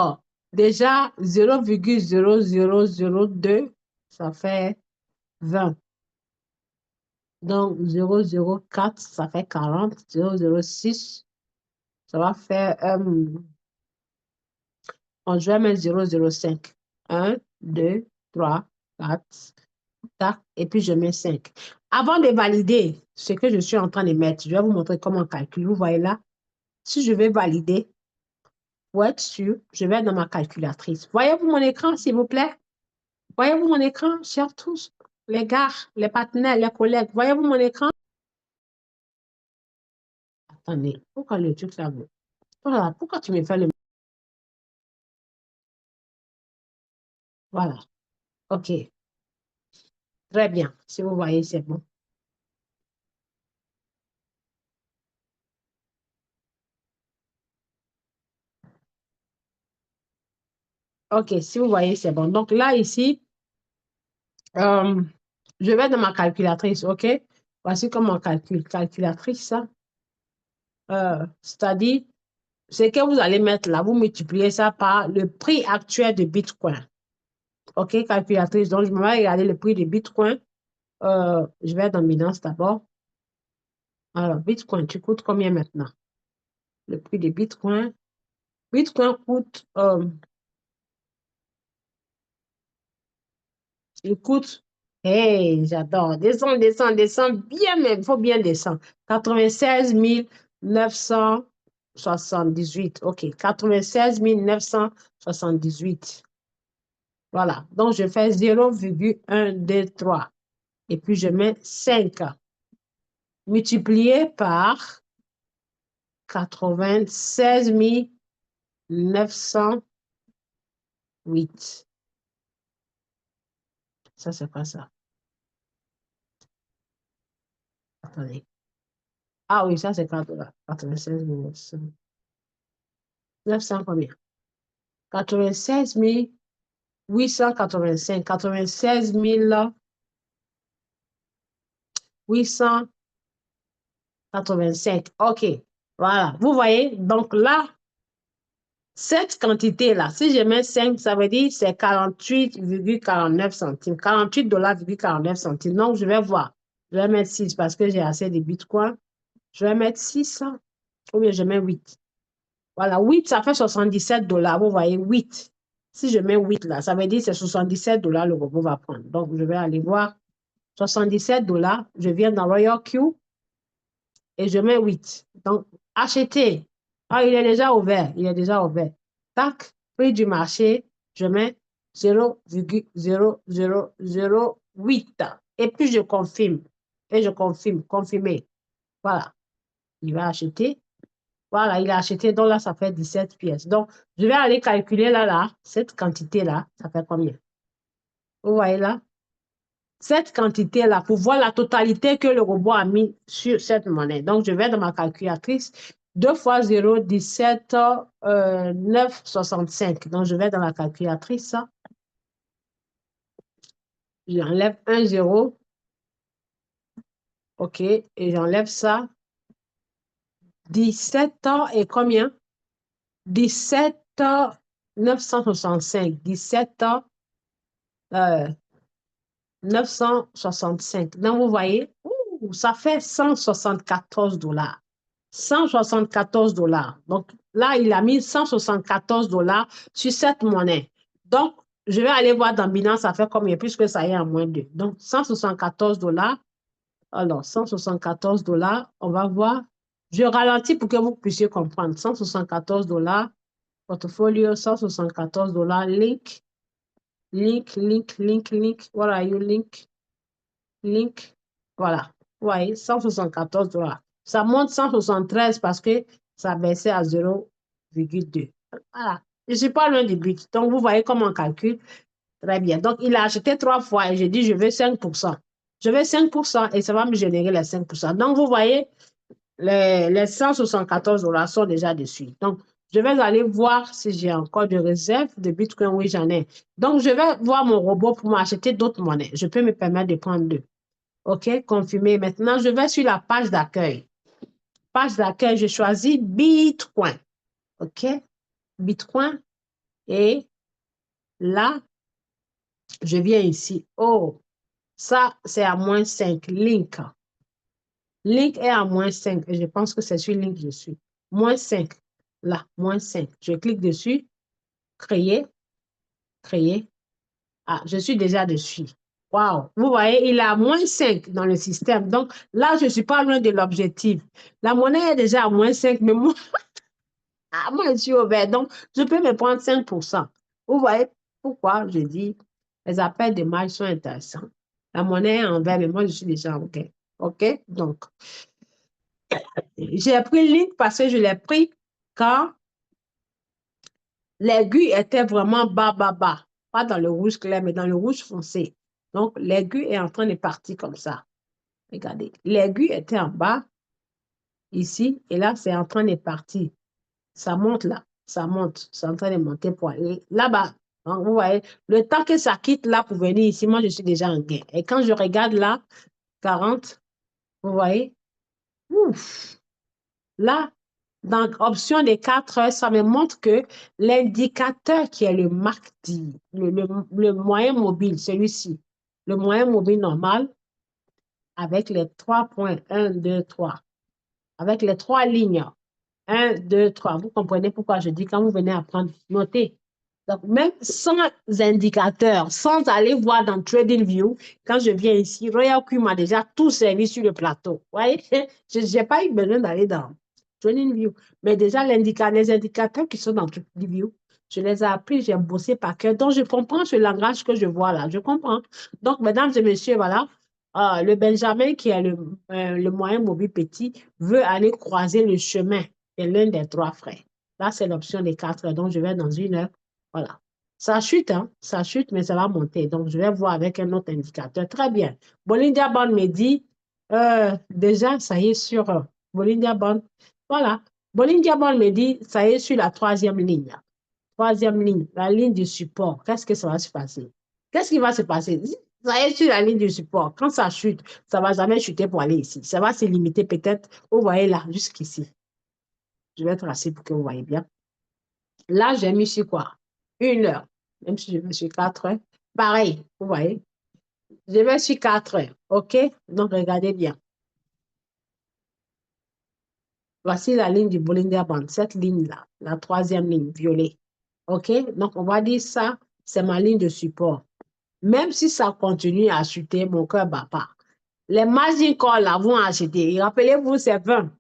déjà, 0,0002, ça fait 20. Donc, 0,04, ça fait 40. 0,06, ça va faire, je vais mettre 0,05. 1, 2, 3, 4, tac, et puis je mets 5. Avant de valider ce que je suis en train de mettre, je vais vous montrer comment on calcule. Vous voyez là, si je vais valider, pour être sûr, je vais dans ma calculatrice. Voyez-vous mon écran, s'il vous plaît? Voyez-vous mon écran, chers tous, les gars, les partenaires, les collègues, voyez-vous mon écran? Attendez, pourquoi le truc là? Voilà, pourquoi tu me fais le... Voilà, ok, très bien. Si vous voyez, c'est bon. Ok, si vous voyez, c'est bon. Donc là, ici, euh, je vais dans ma calculatrice, ok? Voici comment on calcule. Calculatrice, ça, c'est-à-dire, ce que vous allez mettre là, vous multipliez ça par le prix actuel de Bitcoin. OK, calculatrice. Donc, je vais regarder le prix de Bitcoin. Je vais dans Binance d'abord. Alors, Bitcoin, tu coûtes combien maintenant? Le prix de Bitcoin. Bitcoin coûte, il coûte, hey, j'adore. Descends, descends, descends, bien même, il faut bien descendre. 96 978. OK, 96 978. Voilà. Donc, je fais 0,123. Et puis, je mets 5 multiplié par 96 908. Ça, c'est pas ça. Attendez. Ah oui, ça, c'est 96 900. 900 combien? 96 885. 96 885. OK. Voilà. Vous voyez? Donc là, cette quantité-là, si je mets 5, ça veut dire c'est 48,49 centimes. 48,49 $. Donc, je vais voir. Je vais mettre 6 parce que j'ai assez de bitcoins. Je vais mettre 600 ou bien je mets 8. Voilà, 8, ça fait 77 $. Vous voyez, 8. Si je mets 8 là, ça veut dire que c'est 77 $ le robot va prendre. Donc, je vais aller voir 77 $. Je viens dans Royal Q et je mets 8. Donc, acheter. Ah, il est déjà ouvert. Il est déjà ouvert. Tac, prix du marché, je mets 0,0008. Et puis, je confirme. Et je confirme. Confirmer. Voilà. Il va acheter. Voilà, il a acheté. Donc là, ça fait 17 pièces. Donc, je vais aller calculer là, cette quantité-là, ça fait combien? Vous voyez là? Cette quantité-là, pour voir la totalité que le robot a mis sur cette monnaie. Donc, je vais dans ma calculatrice. 2 fois 0, 17, 9, 65. Donc, je vais dans la calculatrice. J'enlève un 0. OK. Et j'enlève ça. 17 et combien? 17, 965. 17, 965. Donc, vous voyez, ça fait 174 $. 174 $. Donc, là, il a mis 174 $ sur cette monnaie. Donc, je vais aller voir dans Binance, ça fait combien, puisque ça y est en moins 2. Donc, 174 $. Alors, 174 $, on va voir. Je ralentis pour que vous puissiez comprendre. 174 $, portfolio, 174 $, link, link, link, link, link. What are you, link? Link, voilà. Vous voyez, 174 $. Ça monte 173 parce que ça baissait à 0,2. Voilà. Je ne suis pas loin du but. Donc, vous voyez comment on calcule. Très bien. Donc, il a acheté 3 fois et j'ai dit, je veux 5%. Je veux 5% et ça va me générer les 5%. Donc, vous voyez, les 174 $ sont déjà dessus. Donc, je vais aller voir si j'ai encore de réserve de Bitcoin. Oui, j'en ai. Donc, je vais voir mon robot pour m'acheter d'autres monnaies. Je peux me permettre de prendre deux. OK, confirmé. Maintenant, je vais sur la page d'accueil. Page d'accueil, je choisis Bitcoin. OK, Bitcoin. Et là, je viens ici. Oh, ça, c'est à moins 5. Link. Link est à moins 5. Et je pense que c'est sur Link que je suis. Moins 5. Là, moins 5. Je clique dessus. Créer. Créer. Ah, je suis déjà dessus. Waouh, vous voyez, il a moins 5 dans le système. Donc là, je ne suis pas loin de l'objectif. La monnaie est déjà à moins 5, mais moi, moi, je suis au vert. Donc, je peux me prendre 5%. Vous voyez pourquoi je dis les appels de marge sont intéressants. La monnaie est en vert, mais moi, je suis déjà en gain. OK? Donc, j'ai pris Link parce que je l'ai pris quand l'aiguille était vraiment bas, bas, bas. Pas dans le rouge clair, mais dans le rouge foncé. Donc, l'aiguille est en train de partir comme ça. Regardez, l'aiguille était en bas, ici, et là, c'est en train de partir. Ça monte là, ça monte, c'est en train de monter pour aller là-bas. Donc, vous voyez, le temps que ça quitte là pour venir ici, moi, je suis déjà en gain. Et quand je regarde là, 40, vous voyez, ouf, là, dans option des 4 heures, ça me montre que l'indicateur qui est le MACD, le moyen mobile, celui-ci, le moyen mobile normal, avec les 3 points, 1, 2, 3, avec les 3 lignes, 1, 2, 3. Vous comprenez pourquoi je dis quand vous venez apprendre, notez. Donc, même sans indicateur, sans aller voir dans TradingView, quand je viens ici, Royal Q m'a déjà tout servi sur le plateau. Vous voyez, je n'ai pas eu besoin d'aller dans TradingView. Mais déjà, les indicateurs qui sont dans TradingView, je les ai appris, j'ai bossé par cœur. Donc, je comprends ce langage que je vois là. Je comprends. Donc, mesdames et messieurs, voilà, le Benjamin, qui est le moyen mobile petit, veut aller croiser le chemin de l'un des 3 frères. Là, c'est l'option des 4 heures. Donc, je vais dans 1 heure. Voilà. Ça chute, hein? Ça chute, mais ça va monter. Donc, je vais voir avec un autre indicateur. Très bien. Bolindia Bond me dit, déjà, ça y est sur Bolindia Bond. Voilà. Bolindia Bond me dit, ça y est sur la 3e ligne. 3e ligne, la ligne du support. Qu'est-ce que ça va se passer? Qu'est-ce qui va se passer? Ça y est sur la ligne du support. Quand ça chute, ça ne va jamais chuter pour aller ici. Ça va se limiter peut-être, vous voyez là, jusqu'ici. Je vais tracer pour que vous voyez bien. Là, j'ai mis sur quoi? 1 heure. Même si je vais sur 4 heures. Pareil, vous voyez. Je vais sur 4 heures. OK? Donc, regardez bien. Voici la ligne du Bollinger Band, cette ligne-là, la troisième ligne, violet. OK? Donc, on va dire ça, c'est ma ligne de support. Même si ça continue à chuter, mon cœur ne bat pas. Les margin calls là vont acheter. Rappelez-vous, c'est 20.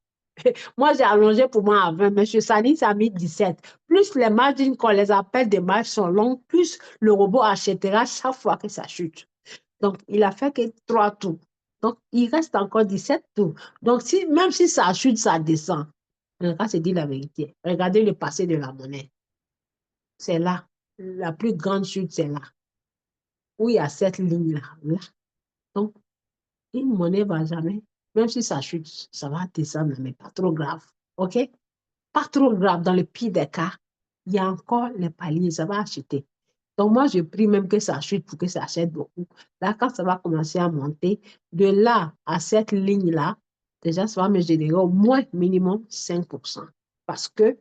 Moi, j'ai allongé pour moi à 20. Monsieur Sani, ça a mis 17. Plus les margin calls, les appels de marge sont longs, plus le robot achètera chaque fois que ça chute. Donc, il a fait que 3 tours. Donc, il reste encore 17 tours. Donc, si, même si ça chute, ça descend. On va se dire la vérité. Regardez le passé de la monnaie. C'est là. La plus grande chute, c'est là. Où il y a cette ligne-là. Là. Donc, une monnaie ne va jamais, même si ça chute, ça va descendre, mais pas trop grave. OK? Pas trop grave. Dans le pire des cas, il y a encore les paliers, ça va acheter. Donc, moi, je prie même que ça chute pour que ça achète beaucoup. Là, quand ça va commencer à monter, de là à cette ligne-là, déjà, ça va me générer au moins minimum 5%. Parce que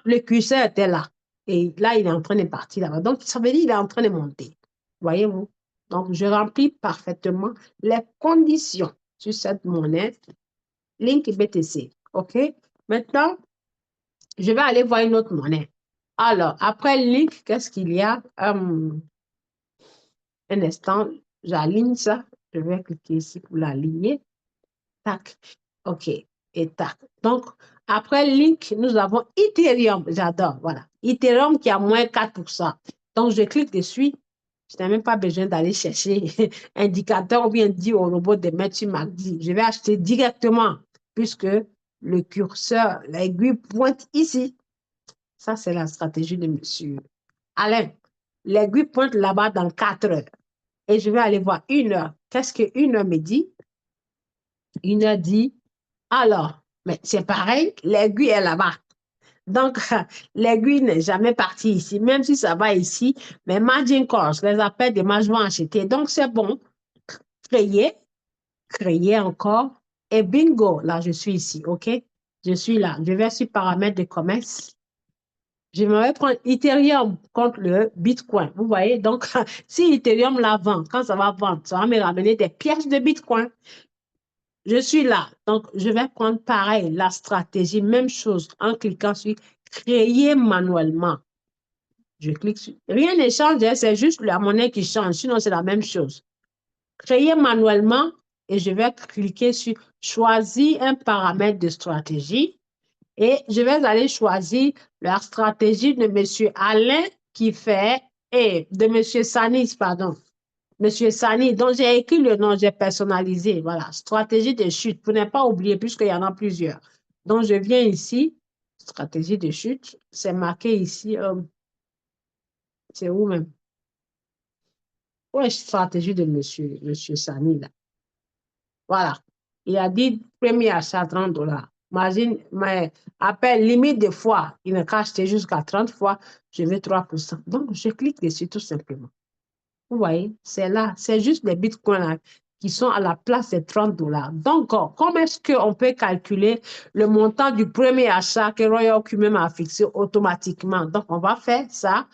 le curseur était là. Et là, il est en train de partir là-bas. Donc, ça veut dire qu'il est en train de monter. Voyez-vous? Donc, je remplis parfaitement les conditions sur cette monnaie Link BTC. OK? Maintenant, je vais aller voir une autre monnaie. Alors, après Link, qu'est-ce qu'il y a? Un instant, j'aligne ça. Je vais cliquer ici pour l'aligner. Tac. OK. Et tac. Donc, après Link, nous avons Ethereum. J'adore. Voilà. Ethereum qui a moins 4%. Donc, je clique dessus. Je n'ai même pas besoin d'aller chercher indicateur ou bien dire au robot de mettre sur MACD. Je vais acheter directement puisque le curseur, l'aiguille pointe ici. Ça, c'est la stratégie de monsieur Alain. L'aiguille pointe là-bas dans 4 heures. Et je vais aller voir 1 heure. Qu'est-ce que 1 heure me dit? 1 heure dit, alors, mais c'est pareil, l'aiguille est là-bas. Donc, l'aiguille n'est jamais partie ici, même si ça va ici, mais margin calls, les appels de marge vont acheter. Donc, c'est bon. Créer, créer encore. Et bingo, là, je suis ici, OK? Je suis là. Je vais sur paramètres de commerce. Je vais prendre Ethereum contre le Bitcoin. Vous voyez? Donc, si Ethereum la vend, quand ça va vendre, ça va me ramener des pièces de Bitcoin. Je suis là. Donc, je vais prendre pareil, la stratégie, même chose, en cliquant sur créer manuellement. Je clique sur. Rien ne change, c'est juste la monnaie qui change. Sinon, c'est la même chose. Créer manuellement et je vais cliquer sur choisir un paramètre de stratégie et je vais aller choisir la stratégie de M. Alain qui fait et de M. Sanis, pardon. Monsieur Sani, donc j'ai écrit le nom, j'ai personnalisé. Voilà, stratégie de chute, pour ne pas oublier, puisqu'il y en a plusieurs. Donc, je viens ici, stratégie de chute, c'est marqué ici, c'est où même? Ouais, stratégie de monsieur Sani, là. Voilà. Il a dit premier achat 30 $. Imagine, mais appel limite de fois, il ne cache jusqu'à 30 fois, je veux 3%. Donc, je clique dessus tout simplement. Vous voyez, c'est là, c'est juste les bitcoins là, qui sont à la place des 30 $. Donc, comment est-ce qu'on peut calculer le montant du premier achat que Royal QMM a fixé automatiquement? Donc, on va faire ça.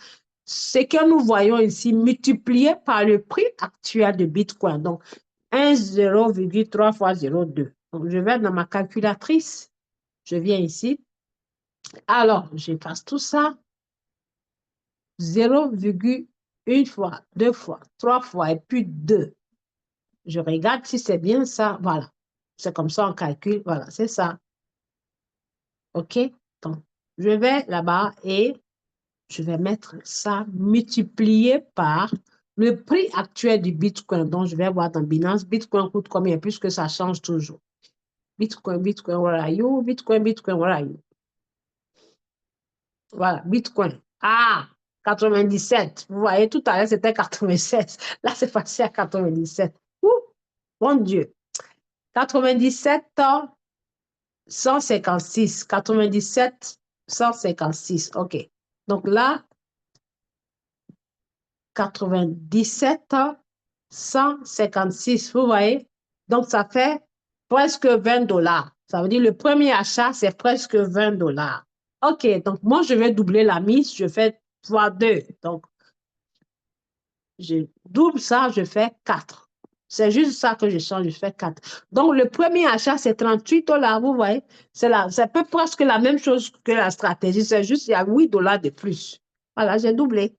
Ce que nous voyons ici multiplié par le prix actuel de Bitcoin. Donc, 1,0,3 fois 0,2. Donc, je vais dans ma calculatrice. Je viens ici. Alors, je passe tout ça. 0,1 fois, 2 fois, 3 fois et puis 2. Je regarde si c'est bien ça. Voilà. C'est comme ça on calcule. Voilà, c'est ça. OK? Donc, je vais là-bas et je vais mettre ça multiplié par le prix actuel du Bitcoin. Donc, je vais voir dans Binance, Bitcoin coûte combien puisque ça change toujours. Bitcoin, Bitcoin, where are you? Bitcoin, Bitcoin, where are you? Voilà, Bitcoin. Ah, 97. Vous voyez, tout à l'heure, c'était 96. Là, c'est passé à 97. Ouh, mon Dieu. 97 ans, 156. 97, 156. OK. Donc là, 97 ans, 156. Vous voyez? Donc, ça fait presque 20 $. Ça veut dire le premier achat, c'est presque 20 $. OK. Donc, moi, je vais doubler la mise. Je fais fois 2. Donc, je double ça, je fais 4. C'est juste ça que je change, je fais 4. Donc, le premier achat, c'est 38 $, vous voyez. C'est peu presque la même chose que la stratégie, c'est juste il y a 8 $ de plus. Voilà, j'ai doublé.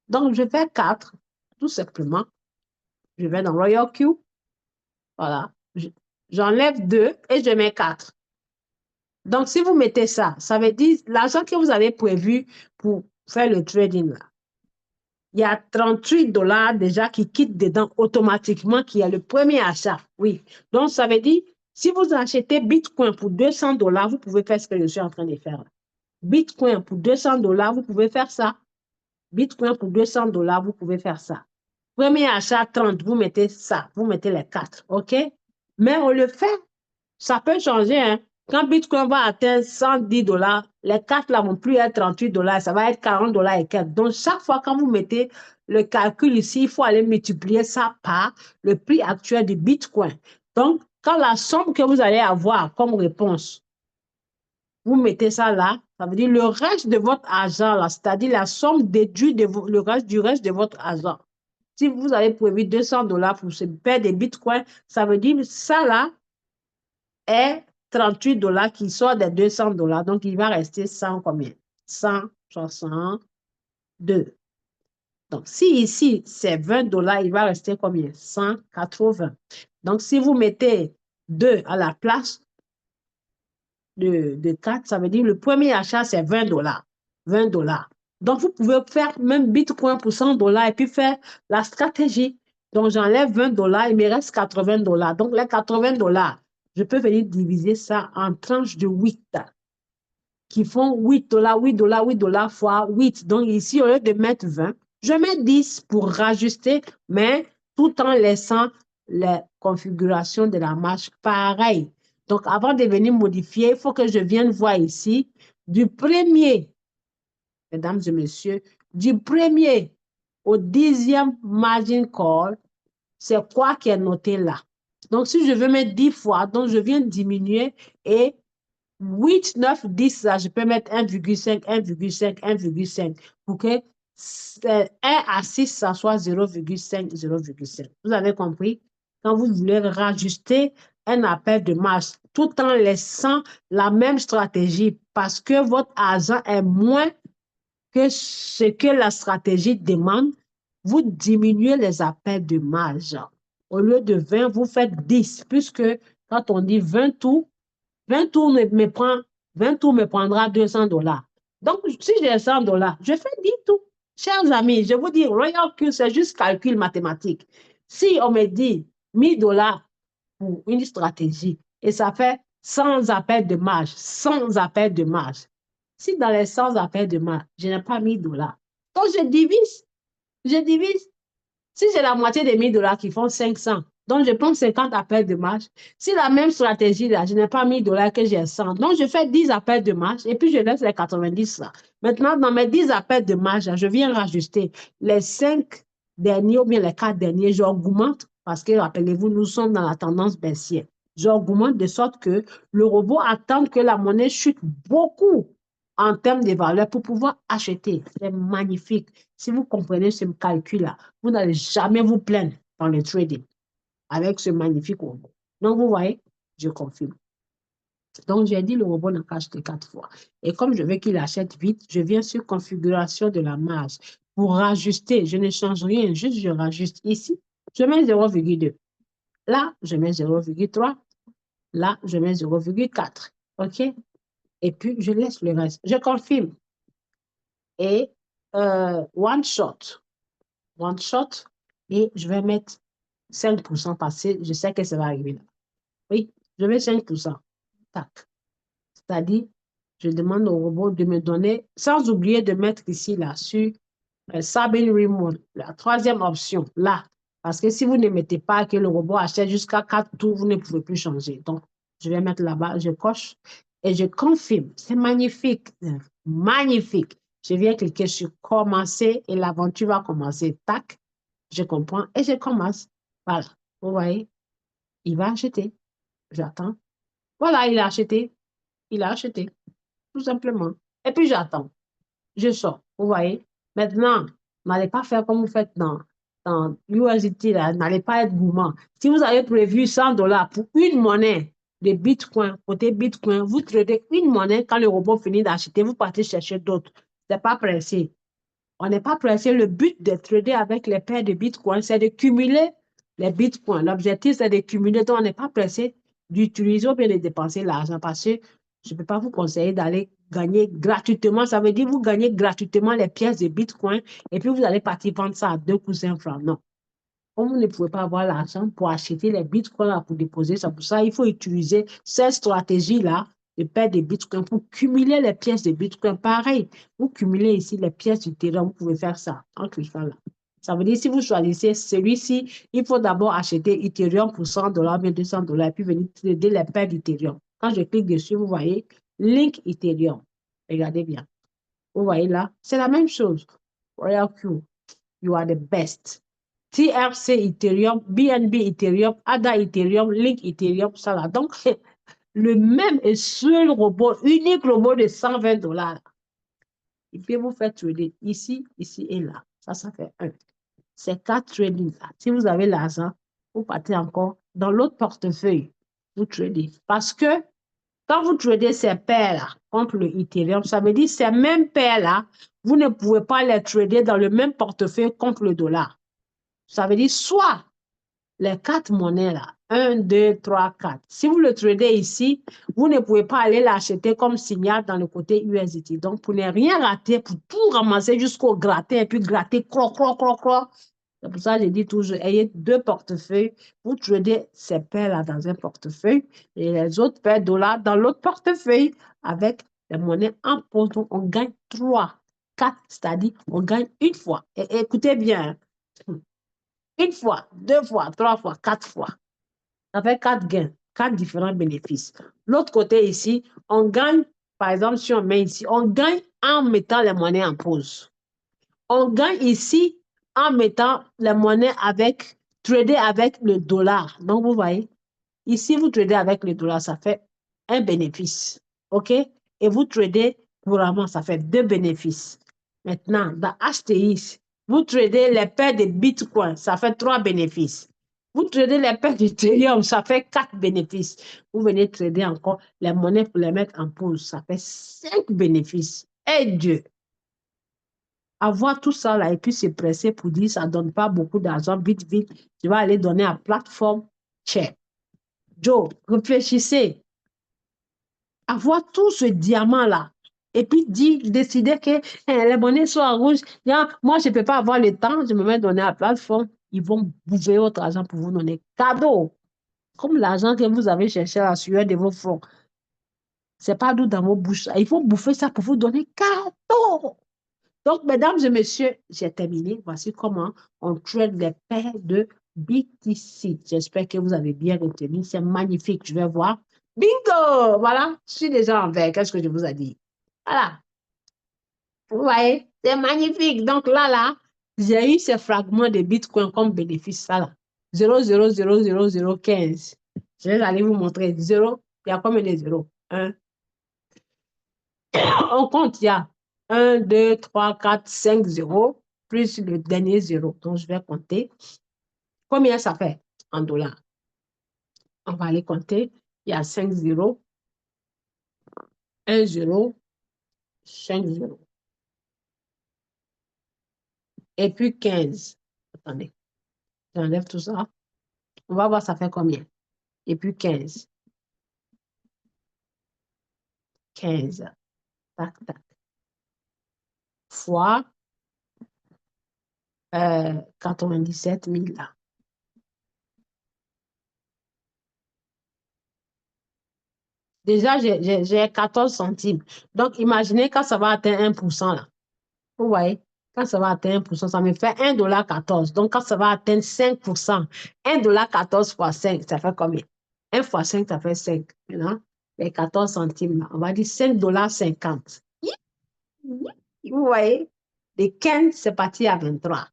Donc, je fais 4, tout simplement. Je vais dans Royal Q. Voilà. J'enlève 2 et je mets 4. Donc, si vous mettez ça, ça veut dire l'argent que vous avez prévu pour faire le trading, là, il y a 38 $ déjà qui quittent dedans automatiquement, qui est le premier achat. Oui. Donc, ça veut dire, si vous achetez Bitcoin pour 200 $, vous pouvez faire ce que je suis en train de faire. Bitcoin pour 200 $, vous pouvez faire ça. Bitcoin pour 200 $, vous pouvez faire ça. Premier achat 30, vous mettez ça, vous mettez les 4, OK? Mais on le fait, ça peut changer, hein? Quand Bitcoin va atteindre 110 $, les 4 là vont plus être 38 $, ça va être 40 $ et quelques. Donc, chaque fois quand vous mettez le calcul ici, il faut aller multiplier ça par le prix actuel du Bitcoin. Donc, quand la somme que vous allez avoir comme réponse, vous mettez ça là, ça veut dire le reste de votre argent là, c'est-à-dire la somme déduite du reste de votre argent. Si vous avez prévu 200 $ pour se payer des bitcoins, ça veut dire ça là est 38 $ qui sort des 200 $. Donc, il va rester 100 combien? 162. Donc, si ici, c'est 20 $, il va rester combien? 180. Donc, si vous mettez 2 à la place de 4, ça veut dire le premier achat, c'est 20 $. 20 $. Donc, vous pouvez faire même Bitcoin pour 100 $ et puis faire la stratégie. Donc, j'enlève 20 $, il me reste 80 $. Donc, les 80 $, je peux venir diviser ça en tranches de 8 qui font 8 $, 8 $, 8 $ fois 8. Donc, ici, au lieu de mettre 20, je mets 10 pour rajuster, mais tout en laissant les configurations de la marche pareilles. Donc, avant de venir modifier, il faut que je vienne voir ici du premier, mesdames et messieurs, du premier au 10e margin call, c'est quoi qui est noté là? Donc, si je veux mettre 10 fois, donc je viens diminuer et 8, 9, 10, là, je peux mettre 1,5, 1,5, 1,5 pour que 1 à 6, ça soit 0,5, 0,5. Vous avez compris? Quand vous voulez rajuster un appel de marge tout en laissant la même stratégie parce que votre argent est moins que ce que la stratégie demande, vous diminuez les appels de marge. Au lieu de 20, vous faites 10, puisque quand on dit 20 tours, 20 tours me prendra 200 $. Donc, si j'ai 100 $, je fais 10 tours. Chers amis, je vous dis, Royal Q, c'est juste calcul mathématique. Si on me dit 1000 $ pour une stratégie et ça fait 100 appels de marge, 100 appels de marge. Si dans les 100 appels de marge, je n'ai pas 1000 $, donc je divise. Je divise. Si j'ai la moitié des 1000 $ qui font 500, donc je prends 50 appels de marge. Si la même stratégie là, je n'ai pas 1000 $ que j'ai 100, donc je fais 10 appels de marge et puis je laisse les 90 là. Maintenant, dans mes 10 appels de marge, je viens rajuster les 5 derniers ou bien les 4 derniers, j'augmente parce que rappelez-vous, nous sommes dans la tendance baissière. J'augmente de sorte que le robot attend que la monnaie chute beaucoup en termes de valeur pour pouvoir acheter. C'est magnifique. Si vous comprenez ce calcul-là, vous n'allez jamais vous plaindre dans le trading avec ce magnifique robot. Donc, vous voyez, je confirme. Donc, j'ai dit le robot n'a qu'à acheter 4 fois. Et comme je veux qu'il achète vite, je viens sur configuration de la marge pour rajuster. Je ne change rien, juste je rajuste ici. Je mets 0,2. Là, je mets 0,3. Là, je mets 0,4. OK? Et puis, je laisse le reste. Je confirme. Et one shot. One shot. Et je vais mettre 5% parce que je sais que ça va arriver là. Oui, je mets 5%. Tac. C'est-à-dire, je demande au robot de me donner, sans oublier de mettre ici là sur Sabine Remote, la troisième option, là. Parce que si vous ne mettez pas que le robot achète jusqu'à 4 tours, vous ne pouvez plus changer. Donc, je vais mettre là-bas, je coche et je confirme. C'est magnifique. Magnifique. Je viens cliquer sur commencer et l'aventure va commencer. Tac, je comprends et je commence. Voilà. Vous voyez, il va acheter. J'attends. Voilà, il a acheté. Il a acheté. Tout simplement. Et puis j'attends. Je sors. Vous voyez. Maintenant, n'allez pas faire comme vous faites dans dans USDT, là, n'allez pas être gourmand. Si vous avez prévu 100 dollars pour une monnaie de Bitcoin, côté Bitcoin, vous tradez une monnaie, quand le robot finit d'acheter, vous partez chercher d'autres. Ce n'est pas pressé. On n'est pas pressé. Le but de trader avec les paires de Bitcoin, c'est de cumuler les Bitcoins. L'objectif, c'est de cumuler. Donc, on n'est pas pressé d'utiliser ou bien de dépenser l'argent parce que je ne peux pas vous conseiller d'aller gagner gratuitement. Ça veut dire que vous gagnez gratuitement les pièces de Bitcoin et puis vous allez partir vendre ça à 2 coups 5 francs. Non. Comme vous ne pouvez pas avoir l'argent pour acheter les bitcoins là, pour déposer, c'est pour ça qu'il faut utiliser cette stratégie-là de paire de bitcoins pour cumuler les pièces de bitcoin. Pareil, vous cumulez ici les pièces du terrain, vous pouvez faire ça en cliquant là. Ça veut dire si vous choisissez celui-ci, il faut d'abord acheter Ethereum pour 100 dollars, bien 200 dollars, et puis venir trader les paires d'Ethereum. Quand je clique dessus, vous voyez Link Ethereum. Regardez bien. Vous voyez là, c'est la même chose. Royal Q, you are the best. TRC Ethereum, BNB Ethereum, ADA Ethereum, Link Ethereum, ça là. Donc, le même et seul robot, unique robot de 120 dollars. Il peut vous faire trader ici, ici et là. Ça fait un. C'est 4 trading là. Si vous avez l'argent, vous partez encore dans l'autre portefeuille. Vous tradez. Parce que quand vous tradez ces paires-là contre le Ethereum, ça veut dire ces mêmes paires-là, vous ne pouvez pas les trader dans le même portefeuille contre le dollar. Ça veut dire soit les 4 monnaies là, 1, 2, 3, 4. Si vous le tradez ici, vous ne pouvez pas aller l'acheter comme signal dans le côté USDT. Donc, pour ne rien rater, pour tout ramasser jusqu'au gratter et puis gratter, croc, croc, croc, croc. C'est pour ça que je dis toujours, ayez 2 portefeuilles. Vous tradez ces paires-là dans un portefeuille et les autres paires de dollars dans l'autre portefeuille avec les monnaies en pause. Donc, on gagne 3, 4, c'est-à-dire on gagne une fois. Et écoutez bien, une fois, 2 fois, 3 fois, 4 fois. Ça fait 4 gains, 4 différents bénéfices. L'autre côté ici, on gagne, par exemple, si on met ici, on gagne en mettant les monnaies en pause. On gagne ici en mettant les monnaies avec, trader avec le dollar. Donc, vous voyez, ici, vous tradez avec le dollar, ça fait un bénéfice. OK? Et vous tradez couramment, ça fait 2 bénéfices. Maintenant, dans HTX, vous tradez les paires de Bitcoin, ça fait 3 bénéfices. Vous tradez les paires d'Ethereum, ça fait 4 bénéfices. Vous venez trader encore les monnaies pour les mettre en pause, ça fait 5 bénéfices. Et Dieu! Avoir tout ça là et puis se presser pour dire ça ne donne pas beaucoup d'argent, vite, vite, je vais aller donner à plateforme chère. Joe, réfléchissez. Avoir tout ce diamant-là et puis décider que les monnaies sont en rouge. Moi, je ne peux pas avoir le temps, je me mets donner à la plateforme. Ils vont bouffer votre argent pour vous donner cadeau. Comme l'argent que vous avez cherché à la sueur de vos fronts. Ce n'est pas doux dans vos bouches. Il faut bouffer ça pour vous donner cadeau. Donc, mesdames et messieurs, j'ai terminé. Voici comment on trade les paires de BTC. J'espère que vous avez bien retenu. C'est magnifique. Je vais voir. Bingo! Voilà, je suis déjà en vert. Qu'est-ce que je vous ai dit? Voilà. Vous voyez, c'est magnifique. Donc là, j'ai eu ces fragments de Bitcoin comme bénéfice. Ça là. 0,00015. Je vais aller vous montrer. 0, il y a combien de zéros? 1. On compte, il y a 1, 2, 3, 4, 5 zéros, plus le dernier zéro. Donc, je vais compter. Combien ça fait en dollars? On va aller compter. Il y a 5 zéros, 1 zéro, 5 zéros. Et puis 15. Attendez, j'enlève tout ça. On va voir ça fait combien. Et puis 15. 15. Tac, tac. Fois 97 000 là. Déjà, j'ai 14 centimes. Donc, imaginez quand ça va atteindre 1% là. Vous voyez, quand ça va atteindre 1%, ça me fait 1,14 $. Donc, quand ça va atteindre 5%, 1,14 $ fois 5, ça fait combien? 1 fois 5, ça fait 5. Maintenant, les 14 centimes, là, on va dire 5,50 $. Vous voyez, de 15, c'est parti à 23.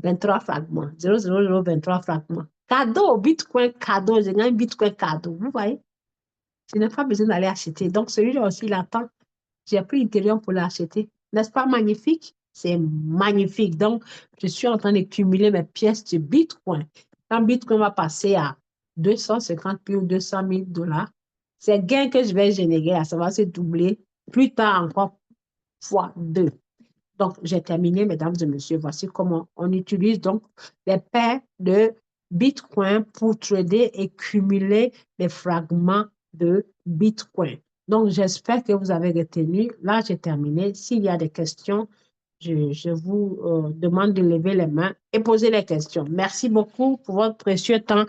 23 fragments. 0,0023 fragments. Cadeau, Bitcoin cadeau. J'ai gagné Bitcoin cadeau. Vous voyez, je n'ai pas besoin d'aller acheter. Donc, celui-là aussi, il attend. J'ai pris Ethereum pour l'acheter. N'est-ce pas magnifique? C'est magnifique. Donc, je suis en train de cumuler mes pièces de Bitcoin. Quand Bitcoin va passer à 250 000 ou 200 000 dollars, ces gains que je vais générer, là, ça va se doubler plus tard encore fois 2. Donc, j'ai terminé, mesdames et messieurs. Voici comment on utilise donc les paires de Bitcoin pour trader et cumuler les fragments de Bitcoin. Donc, j'espère que vous avez retenu. Là, j'ai terminé. S'il y a des questions, je vous demande de lever les mains et poser les questions. Merci beaucoup pour votre précieux temps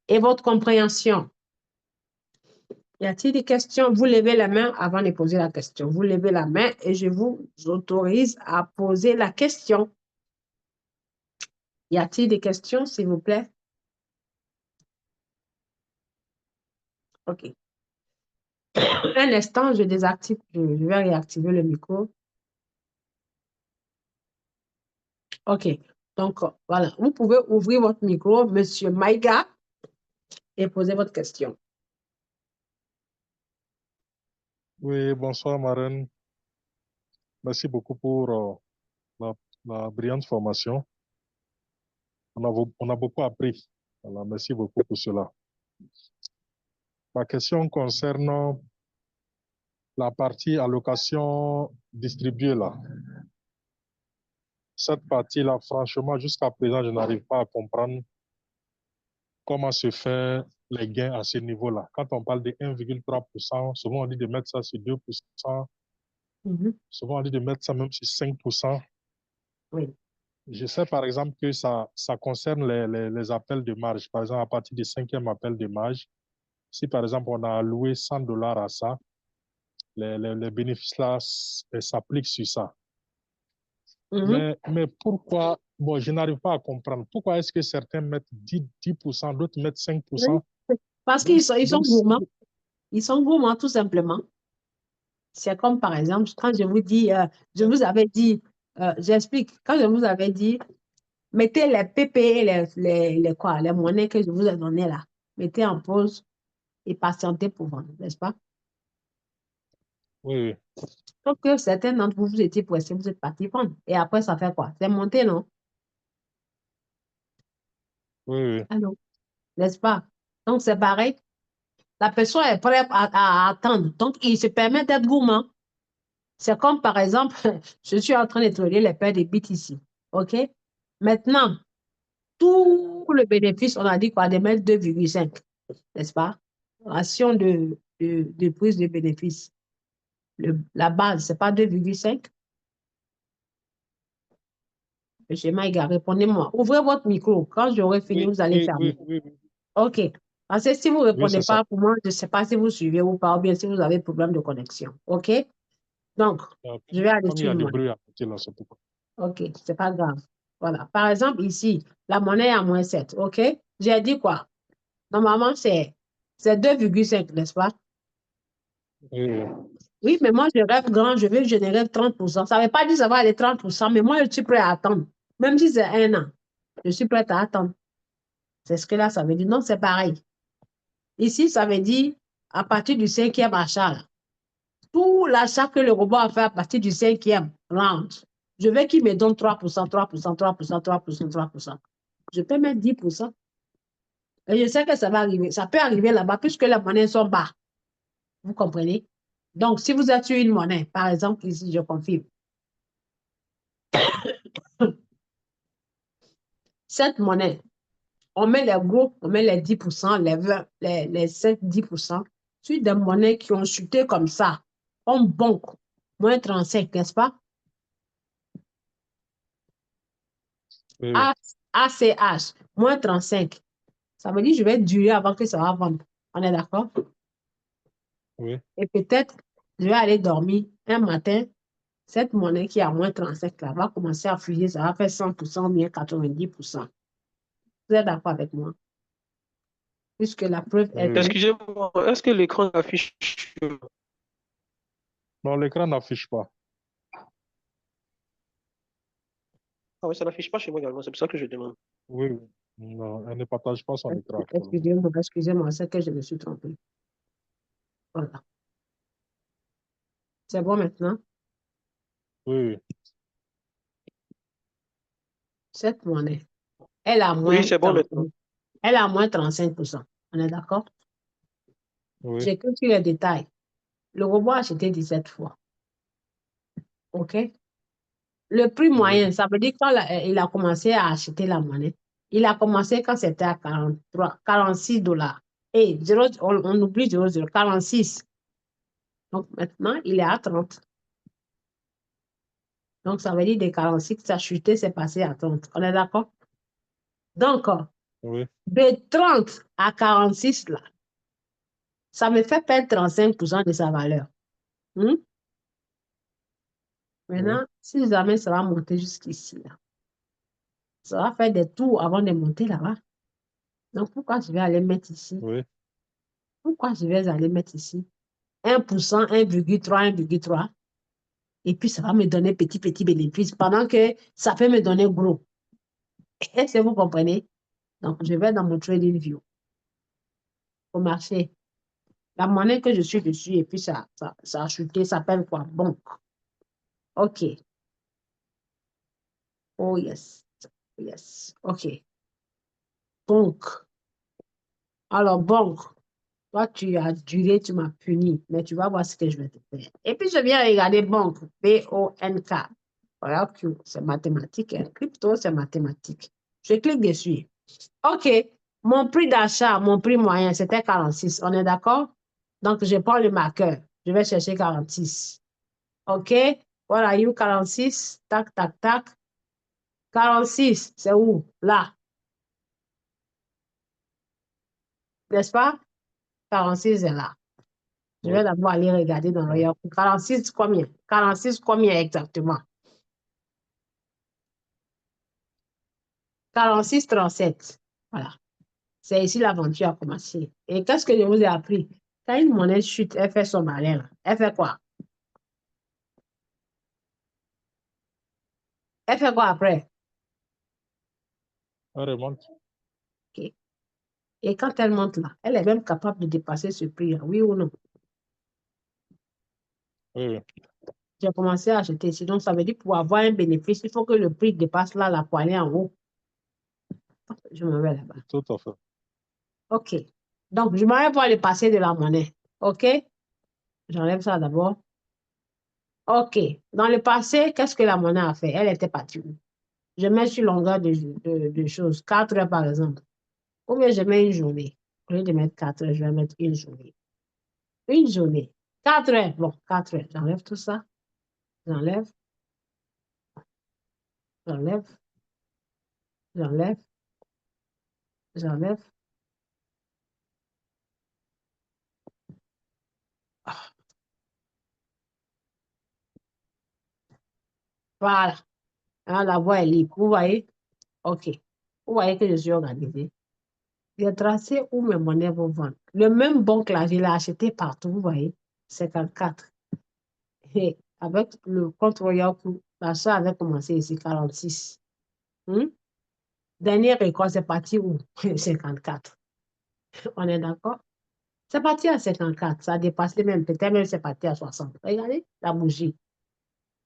et votre compréhension. Y a-t-il des questions? Vous levez la main avant de poser la question. Vous levez la main et je vous autorise à poser la question. Y a-t-il des questions, s'il vous plaît? OK. Un instant, je désactive, je vais réactiver le micro. OK. Donc, voilà. Vous pouvez ouvrir votre micro, Monsieur Maïga, et poser votre question. Oui, bonsoir Marine. Merci beaucoup pour la brillante formation. On a beaucoup appris. Voilà, merci beaucoup pour cela. Ma question concerne la partie allocation distribuée là. Cette partie-là, franchement, jusqu'à présent, je n'arrive pas à comprendre comment se fait les gains à ce niveau-là. Quand on parle de 1,3%, souvent on dit de mettre ça sur 2%, souvent on dit de mettre ça même sur 5%. Oui. Je sais par exemple que ça concerne les appels de marge. Par exemple, à partir du cinquième appel de marge, si par exemple on a alloué 100 dollars à ça, les bénéfices là s'appliquent sur ça. Mais pourquoi, bon, je n'arrive pas à comprendre. Pourquoi est-ce que certains mettent 10%, d'autres mettent 5%? Parce qu'ils sont gourmands. Ils sont gourmands, tout simplement. C'est comme, par exemple, quand je vous dis, je vous avais dit, j'explique, quand je vous avais dit, mettez les PP, les monnaies que je vous ai données là, mettez en pause et patientez pour vendre, n'est-ce pas? Oui, Donc, certains d'entre vous, vous étiez pressés, vous êtes partis vendre. Et après, ça fait quoi? C'est monté, non? oui. Allô? N'est-ce pas? Donc, c'est pareil. La personne est prête à attendre. Donc, il se permet d'être gourmand. C'est comme, par exemple, je suis en train de trader les paires de bits ici. OK? Maintenant, tout le bénéfice, on a dit quoi, de mettre 2,5, n'est-ce pas? Ration de prise de bénéfice. La base, c'est pas 2,5. Monsieur Maïga, répondez-moi. Ouvrez votre micro. Quand j'aurai fini, Oui, vous allez oui, fermer. oui, oui, oui. OK. Parce que si vous ne Oui, répondez c'est ça. pas pour moi, je ne sais pas si vous suivez ou pas, ou bien si vous avez problème de connexion. OK? Donc, je vais aller Comme il y sur a le du monnaie. bruit à côté là, c'est pourquoi. OK, c'est pas grave. Voilà. Par exemple, ici, la monnaie est à -7. OK? J'ai dit quoi? Normalement, c'est 2,5, n'est-ce pas? Oui, oui. Oui, mais moi, je rêve grand, je veux générer 30%. Ça ne veut pas dire que ça va aller 30%, mais moi, je suis prêt à attendre. Même si c'est 1 an, je suis prêt à attendre. C'est ce que là, ça veut dire. Non, c'est pareil. Ici, ça veut dire à partir du cinquième achat, là, tout l'achat que le robot a fait à partir du cinquième round, je veux qu'il me donne 3%, 3%, 3%, 3%, 3%. Je peux mettre 10%. Et je sais que ça va arriver. Ça peut arriver là-bas puisque les monnaies sont bas. Vous comprenez? Donc, si vous êtes sur une monnaie, par exemple, ici, je confirme, cette monnaie, on met les gros, on met les 10%, les 20, les 5, 10% sur des monnaies qui ont chuté comme ça, comme banque, -35, n'est-ce pas? Oui, oui. ACH, -35. Ça veut dire que je vais durer avant que ça va vendre. On est d'accord? Oui. Et peut-être, je vais aller dormir un matin, cette monnaie qui est à -35 là, va commencer à fuir, ça va faire 100%, bien 90%. Vous êtes d'accord avec moi? Puisque la preuve est Oui. que... Excusez-moi, est-ce que l'écran affiche? Non, l'écran n'affiche pas. Ah oui, ça n'affiche pas chez moi également, c'est pour ça que je demande. Oui, oui. Non, elle ne partage pas son écran actuellement. Excusez-moi, c'est que je me suis trompée. Voilà. C'est bon maintenant? Oui, oui. cette monnaie, elle a Oui, moins c'est bon maintenant. 30 elle a moins 35%. On est d'accord? Oui, J'ai que sur les détails. Le robot a acheté 17 fois. OK? Le prix oui, moyen, ça veut dire quand il a commencé à acheter la monnaie, il a commencé quand c'était à 46 $. Et on oublie 0, 46. Donc maintenant, il est à 30. Donc ça veut dire des 46, ça a chuté, c'est passé à 30. On est d'accord? Donc, oui, de 30 à 46, là, ça me fait perdre 35% de sa valeur. Hmm? oui, Maintenant, si jamais ça va monter jusqu'ici, là, ça va faire des tours avant de monter là-bas. Donc, pourquoi je vais aller mettre ici? oui, Pourquoi je vais aller mettre ici 1%, 1,3, 1,3, et puis ça va me donner petit bénéfice pendant que ça peut me donner gros. Est-ce que vous comprenez? Donc, je vais dans mon trading view au marché. La monnaie que je suis dessus, et puis ça a chuté, ça s'appelle quoi? Bonk. OK. Oh, yes. Yes. OK. Bonk. Alors, bonk. Toi, tu as duré, tu m'as puni, mais tu vas voir ce que je vais te faire. Et puis, je viens regarder banque, B-O-N-K. Voilà, c'est mathématique, hein. Crypto, c'est mathématique. Je clique dessus. OK, mon prix d'achat, mon prix moyen, c'était 46. On est d'accord? Donc, je prends le marqueur. Je vais chercher 46. OK, voilà, you 46. Tac, tac, tac. 46, c'est où? Là. N'est-ce pas? 46 est là. Je oui. vais d'abord aller regarder dans Oui. le 46 combien? 46 combien exactement? 46, 37. Voilà. C'est ici l'aventure a commencé. Et qu'est-ce que je vous ai appris? Quand une monnaie chute, elle fait son malin. Elle fait quoi? Elle fait quoi après? Elle remonte. OK. Et quand elle monte là, elle est même capable de dépasser ce prix, oui ou non? Oui, oui, J'ai commencé à acheter ici. Donc, ça veut dire pour avoir un bénéfice, il faut que le prix dépasse là, la poignée en haut. Je me vais là-bas. tout à fait. OK. Donc, je m'en vais voir le passé de la monnaie. OK? J'enlève ça d'abord. OK. Dans le passé, qu'est-ce que la monnaie a fait? Elle était partie où? Je mets sur longueur de choses, 4 heures par exemple. Ou bien je mets une journée. Au lieu de mettre 4 heures, je vais mettre une journée. Une journée. 4 heures. Bon, 4 heures. J'enlève tout ça. J'enlève, j'enlève, j'enlève, j'enlève. Ah, voilà. Ah, la voie est libre. Vous voyez? OK. Vous voyez que je suis organisée. J'ai tracé où mes monnaies vont vendre. Le même bon que là, je l'ai acheté partout. Vous voyez? 54. Et avec le compte Royal Coup, l'achat avait commencé ici, 46. Hmm? Dernier récolte, c'est parti où? 54. On est d'accord? C'est parti à 54. Ça a dépassé même, peut-être même c'est parti à 60. Regardez la bougie.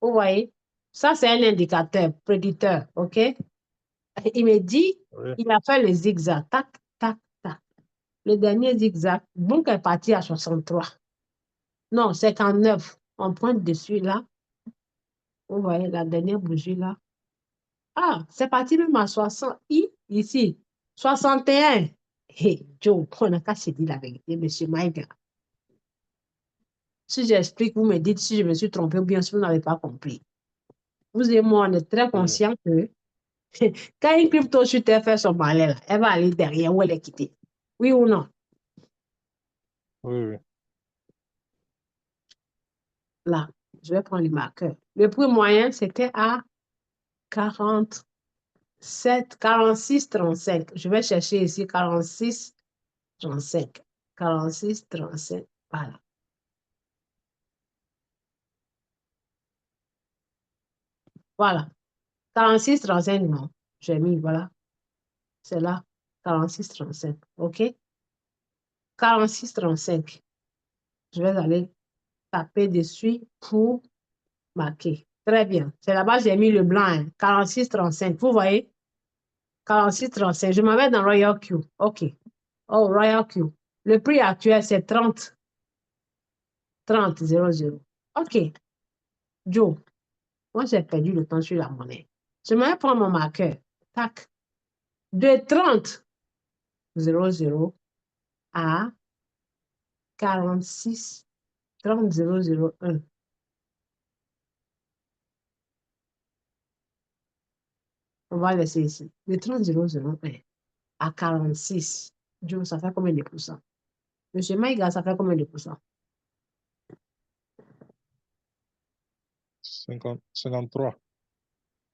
Vous voyez? Ça, c'est un indicateur, prédicteur. OK? Il me dit, Oui, il a fait le zigzag. Tac, tac, tac. Le dernier zigzag, donc est parti à 63. Non, 59. On pointe dessus là. Vous voyez la dernière bougie là. Ah, c'est parti même à 60. Ici, 61. Hey, Joe, on n'a qu'à se dire la vérité, monsieur Maïga. Si j'explique, vous me dites si je me suis trompé ou bien si vous n'avez pas compris. Vous et moi, on est très oui, conscients que quand une crypto chute, elle fait son malin, là, elle va aller derrière où elle est quittée. Oui ou non? oui, oui. Là, je vais prendre le marqueur. Le prix moyen, c'était à 47, 46, 35. Je vais chercher ici 46, 35. 46, 35. Voilà. Voilà. 46, 35, non. J'ai mis, voilà. C'est là. 46, 35. OK? 46, 35. Je vais aller taper dessus pour marquer. Très bien. C'est là-bas, j'ai mis le blanc. Hein. 46, 35. Vous voyez? 46, 35. Je m'en vais dans Royal Q. OK. Oh, Royal Q. Le prix actuel, c'est 30. 30, 00. OK. Joe, moi, j'ai perdu le temps sur la monnaie. Je m'en vais prendre mon marqueur. Tac. De 30, 00 à 46, 30, 001. On va laisser ici. De 30, 001 à 46. Joe, ça fait combien de pourcents? Monsieur Maïga, ça fait combien de pourcents? 53.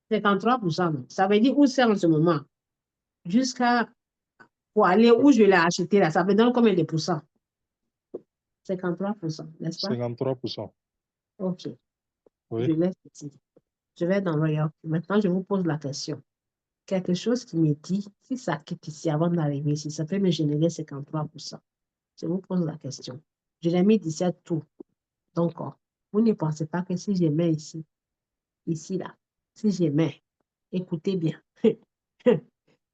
53%. Ça veut dire où c'est en ce moment? Jusqu'à pour aller où je l'ai acheté là, ça me donne combien de pourcents? 53%, n'est-ce pas? 53%. OK. Oui. Je laisse ici. Je vais dans Royal. Maintenant, je vous pose la question. Quelque chose qui me dit, si ça quitte ici avant d'arriver ici, ça peut me générer 53%. Je vous pose la question. Je l'ai mis 17 tout. Donc, vous ne pensez pas que si je mets ici, là, si je mets, écoutez bien,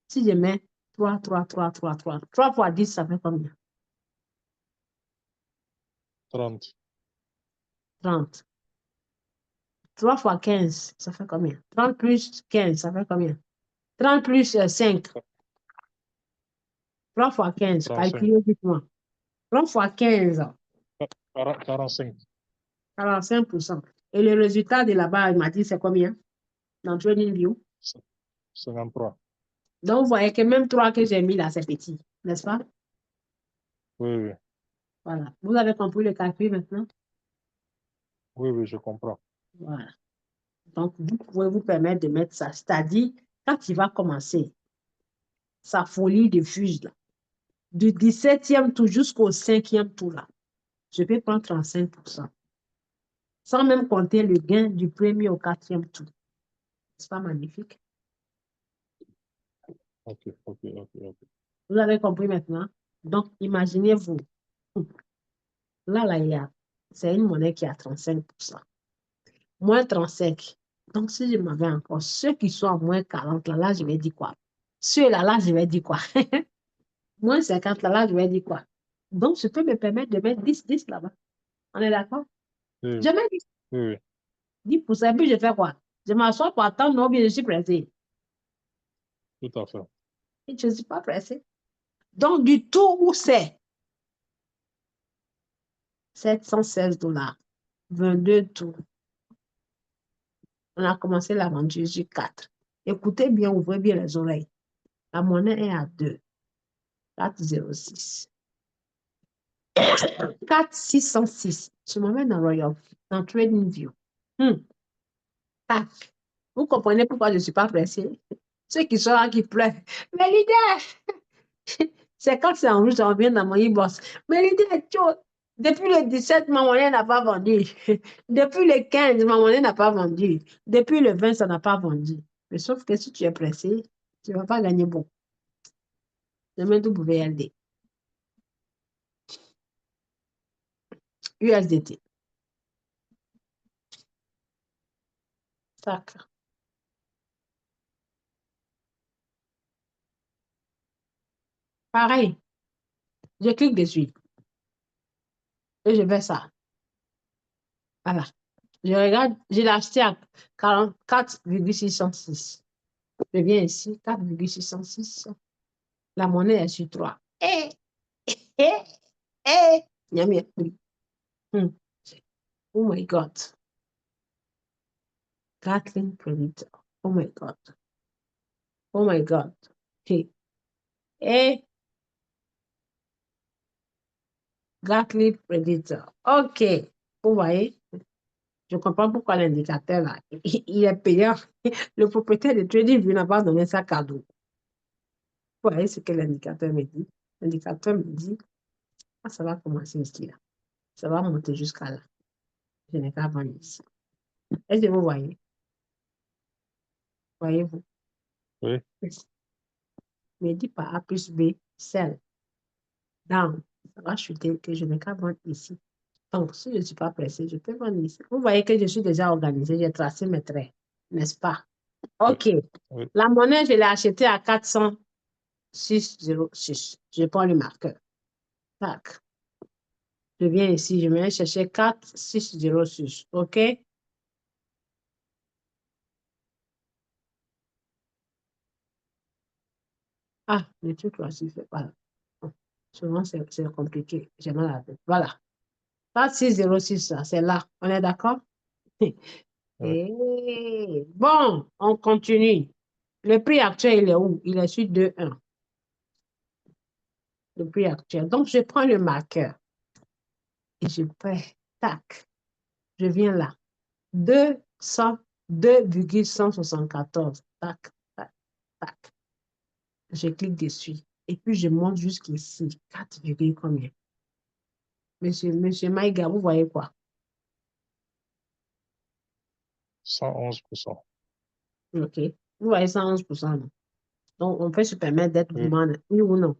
si je mets 3, 3, 3, 3, 3, 3 fois 10, ça fait combien? 30. 30. 3 fois 15, ça fait combien? 30 plus 15, ça fait combien? 30 plus 5. 3 fois 15, 35. calculez dites-moi. 3 fois 15, 45. 45%. Et le résultat de là-bas, il m'a dit, c'est combien? Dans TradingView. 53. Donc, vous voyez que même 3 que j'ai mis là, c'est petit, n'est-ce pas? Oui, oui. Voilà. Vous avez compris le calcul maintenant? Oui, oui, je comprends. Voilà. Donc, vous pouvez vous permettre de mettre ça. C'est-à-dire, quand il va commencer sa folie de fuge, là, du 17e tour jusqu'au 5e tour, là, je peux prendre 35%. Sans même compter le gain du premier au 4e tour. C'est pas magnifique? Ok, ok, ok, ok. Vous avez compris maintenant? Donc, imaginez-vous, là, c'est une monnaie qui a 35%. Moins 35. Donc, si je m'avais encore ceux qui sont à moins 40, là, je vais dire quoi? Ceux-là, je vais dire quoi? Moins 50, là, je vais dire quoi? Donc, je peux me permettre de mettre 10, 10 là-bas. On est d'accord? Oui, Je mets 10, oui, oui. 10%, puis je fais quoi? Je m'assois pour attendre, non, bien je suis pressé. Tout à fait. Et je ne suis pas pressé. Donc, du tout où c'est 716 $, 22 tours. On a commencé l'aventure sur 4. Écoutez bien, ouvrez bien les oreilles. La monnaie est à 2. 406. 4606. Je me mets dans Royal, dans TradingView. Tac. Vous comprenez pourquoi je ne suis pas pressée? Ceux qui sont là qui pleurent. Mais l'idée, c'est quand c'est en rouge, on vient dans mon e-boss. Mais l'idée, depuis le 17, ma monnaie n'a pas vendu. Depuis le 15, ma monnaie n'a pas vendu. Depuis le 20, ça n'a pas vendu. Mais sauf que si tu es pressé, tu ne vas pas gagner beaucoup. Je mets WLD. USDT. Tac. Pareil. Je clique dessus. Et je fais ça. Voilà. Je regarde, je l'ai acheté à 44,606. Je viens ici, 4,606. La monnaie est sur 3. Il y a mis un prix. Oh my God. Gatling Predator. Oh my God. Oh my God. Hey. Hey. Gatling Predator. OK. Vous voyez? Je comprends pourquoi l'indicateur là, il est payant. Le propriétaire de TradingView n'a pas donné ça cadeau. Vous voyez ce que l'indicateur me dit? L'indicateur me dit, ah, ça va commencer ici là. Ça va monter jusqu'à là. Je n'ai qu'à vendre ici. Est-ce que vous voyez? Voyez-vous? Oui. Me dit par A plus B, sell, down. Ça va chuter que je n'ai qu'à vendre ici. Donc, si je ne suis pas pressé, je peux vendre ici. Vous voyez que je suis déjà organisé, j'ai tracé mes traits, n'est-ce pas? OK. Oui. La monnaie, je l'ai achetée à 406,06. Je prends le marqueur. Tac. Je viens ici, je vais chercher 4,606. OK? Ah, le truc là, s'il fait pas. Souvent, c'est compliqué. J'ai mal à la tête. Voilà. 4,606, là, c'est là. On est d'accord? Oui. Et bon, on continue. Le prix actuel, il est où? Il est sur 2,1. Le prix actuel. Donc, je prends le marqueur et je paie. Tac. Je viens là. 202,174. Tac, tac, tac. Je clique dessus. Et puis, je monte jusqu'ici. 4, combien? Monsieur Maïga, vous voyez quoi? 111%. OK. Vous voyez 111%. Non? Donc, on peut se permettre d'être Oui, gourmand, oui ou non?